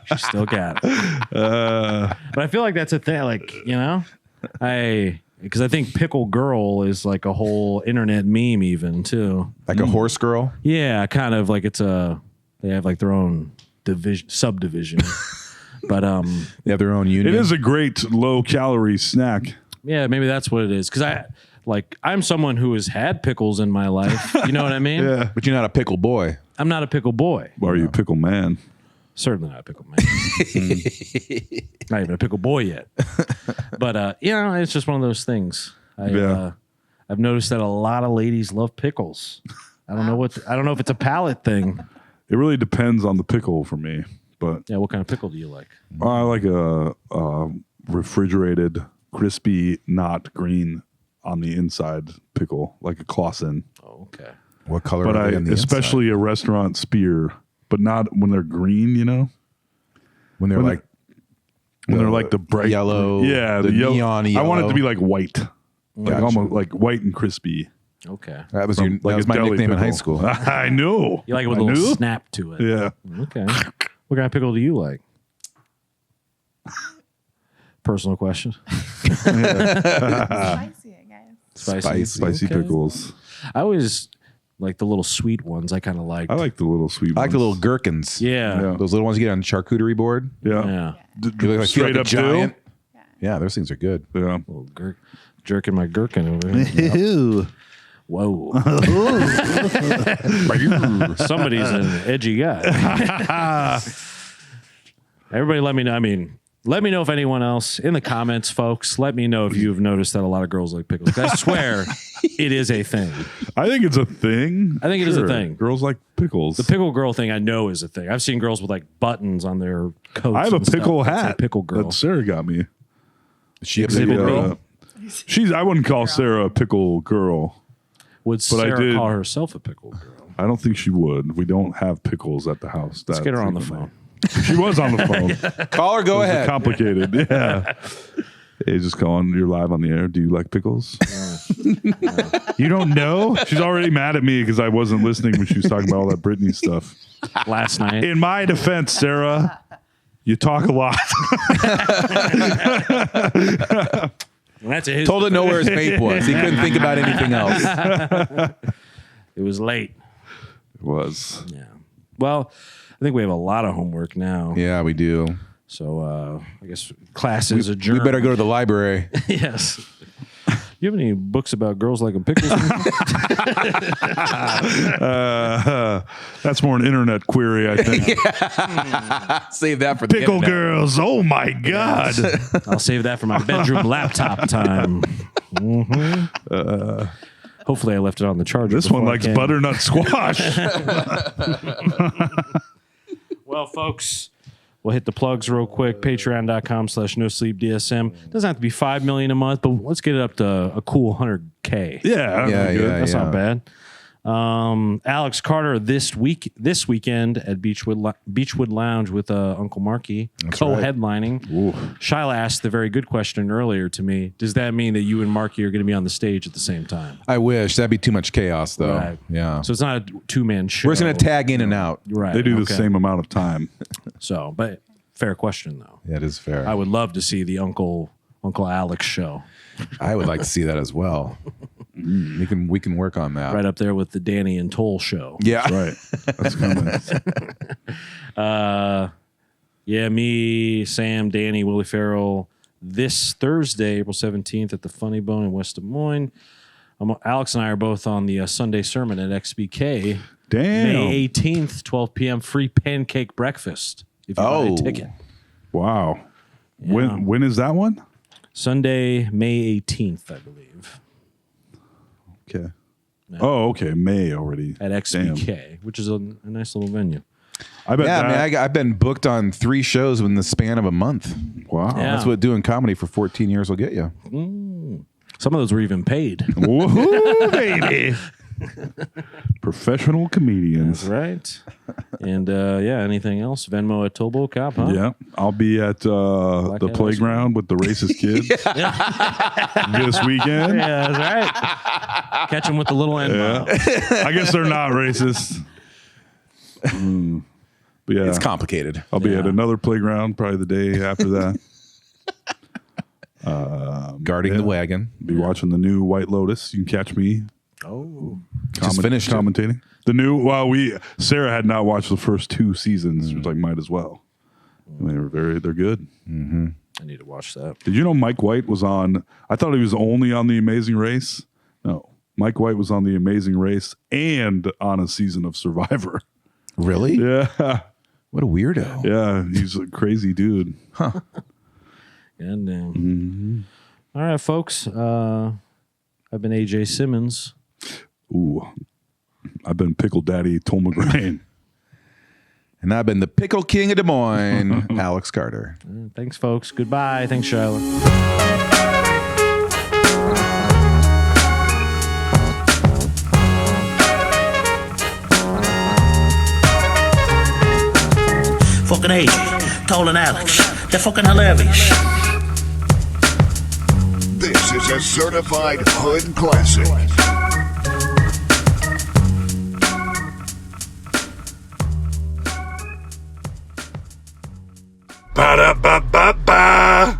She still got it. But I feel like that's a thing. Like, you know, because I think pickle girl is like a whole internet meme, even too. Like a horse girl. Yeah, kind of like they have like their own subdivision. But They have their own union. It is a great low calorie snack. yeah, maybe that's what it is. Because I'm someone who has had pickles in my life. You know what I mean? Yeah. But you're not a pickle boy. I'm not a pickle boy. Or are you pickle man? Certainly not a pickle man. Not even a pickle boy yet. But it's just one of those things. Yeah. I've noticed that a lot of ladies love pickles. I don't know I don't know if it's a palate thing. It really depends on the pickle for me. But Yeah, what kind of pickle do you like? I like a refrigerated, crispy, not green on the inside pickle, like a Clausen. Oh, okay. What color But are they on the especially a restaurant spear, but not when they're green, you know? inside? When they're when like When they're like the bright yellow, Yeah, the yellow. neon I want it yellow. to be like white. Like Gotcha. almost like white and crispy. Okay. that was, From, that was a my deli nickname in high pickle. school. I knew. You like it with I a little knew. snap to it. Yeah. Okay. What kind of pickle do you like? Personal question. Spicy, I guess. Spicy. Spicy Okay. pickles. I always like the little sweet ones. I kind of like. I like the little sweet I like ones. the little gherkins. Yeah. Yeah. Those little ones you get on the charccuterie board. Yeah. Yeah. You look like, Straight feel up like a giant. Yeah. Yeah, those things are good. Yeah. Little jerking my gherkin over here. Ew. Whoa. Somebody's an edgy guy. Everybody let me know. I mean, let me know if anyone else in the comments, folks. Let me know if you've noticed that a lot of girls like pickles. I swear it is a thing. I think it's a thing. I think it is a thing. Girls like pickles. The pickle girl thing I know is a thing. I've seen girls with like buttons on their coats. I have a and stuff pickle that say hat. Pickle girl. That Sarah got me. She Exhibit Uh, B. I wouldn't call Sarah a pickle girl. Would but I Sarah did- call herself a pickle girl? I don't think she would. We don't have pickles at the house. Let's get her on the phone. She was on the phone. Call her, go ahead. Complicated. Yeah. Hey, just calling. You're live on the air. Do you like pickles? You don't know? She's already mad at me because I wasn't listening when she was talking about all that Britney stuff. Last night. In my defense, Sarah, you talk a lot. That's his. Told it know where his vape was. He couldn't think about anything else. It was late. It was. Yeah. Well, I think we have a lot of homework now. Yeah, we do. So I guess class is adjourned. We better go to the library. Yes. You have any books about girls liking pickles? That's more an internet query, I think. Save that for the Pickle internet. girls. Oh my God. I'll save that for my bedroom laptop time. Hopefully, I left it on the charger. This one before I likes came. butternut squash. Well, folks, we'll hit the plugs real quick. Patreon.com/NoSleepDSM. Doesn't have to be $5 million a month, but let's get it up to a cool 100K. Yeah, that'd be good. That's not bad. Alex Carter this weekend at Beechwood Lounge with Uncle Marky co-headlining. Shyla asked the very good question earlier to me. Does that mean that you and Marky are going to be on the stage at the same time? I wish. That'd be too much chaos, though. Right. Yeah. So it's not a two-man show. We're just going to tag in and out. Right. They do the okay. same amount of time. So, but fair question though. That is fair. I would love to see the Uncle Alex show. I would like to see that as well. We can work on that. Right up there with the Danny and Toll show. Yeah. Right. That's coming. Yeah, me, Sam, Danny, Willie Farrell this Thursday, April 17th at the Funny Bone in West Des Moines. Alex and I are both on the Sunday sermon at XBK. Damn. May 18th, 12 p.m. free pancake breakfast if you buy a ticket. Wow. Yeah. When is that one? Sunday, May 18th, I believe, Okay. Oh, okay. May already. at XBK, which is a nice little venue. I bet Yeah, that. I've been booked on 3 shows in the span of a month. Wow. Yeah. That's what doing comedy for 14 years will get you. Some of those were even paid. Woohoo, baby. Professional comedians. That's right. And yeah, anything else? Venmo at Tobo Cop, huh? Yeah. I'll be at the Hat playground with the racist kids this weekend. Yeah, that's right. Catch them with the little end. Yeah. I guess they're not racist. But yeah, It's complicated. I'll be Yeah. at another playground probably the day after that. Guarding the wagon. Be watching the new White Lotus. You can catch me Just finished it. commentating. The new, well, Sarah had not watched the first 2 seasons. She was like, might as well. And they're good. I need to watch that. Did you know Mike White was on? I thought he was only on The Amazing Race. No, Mike White was on The Amazing Race and on a season of Survivor. Really? Yeah, What a weirdo. yeah, he's a crazy dude. Goddamn. All right, folks. I've been AJ Simmons. Ooh, I've been Pickle Daddy Tom McGrain. And I've been the Pickle King of Des Moines, Alex Carter. Thanks, folks. Goodbye. Thanks, Shyla. Fucking AJ, Toll and Alex. They're fucking hilarious. This is a certified hood classic. Ba-da-ba-ba-ba.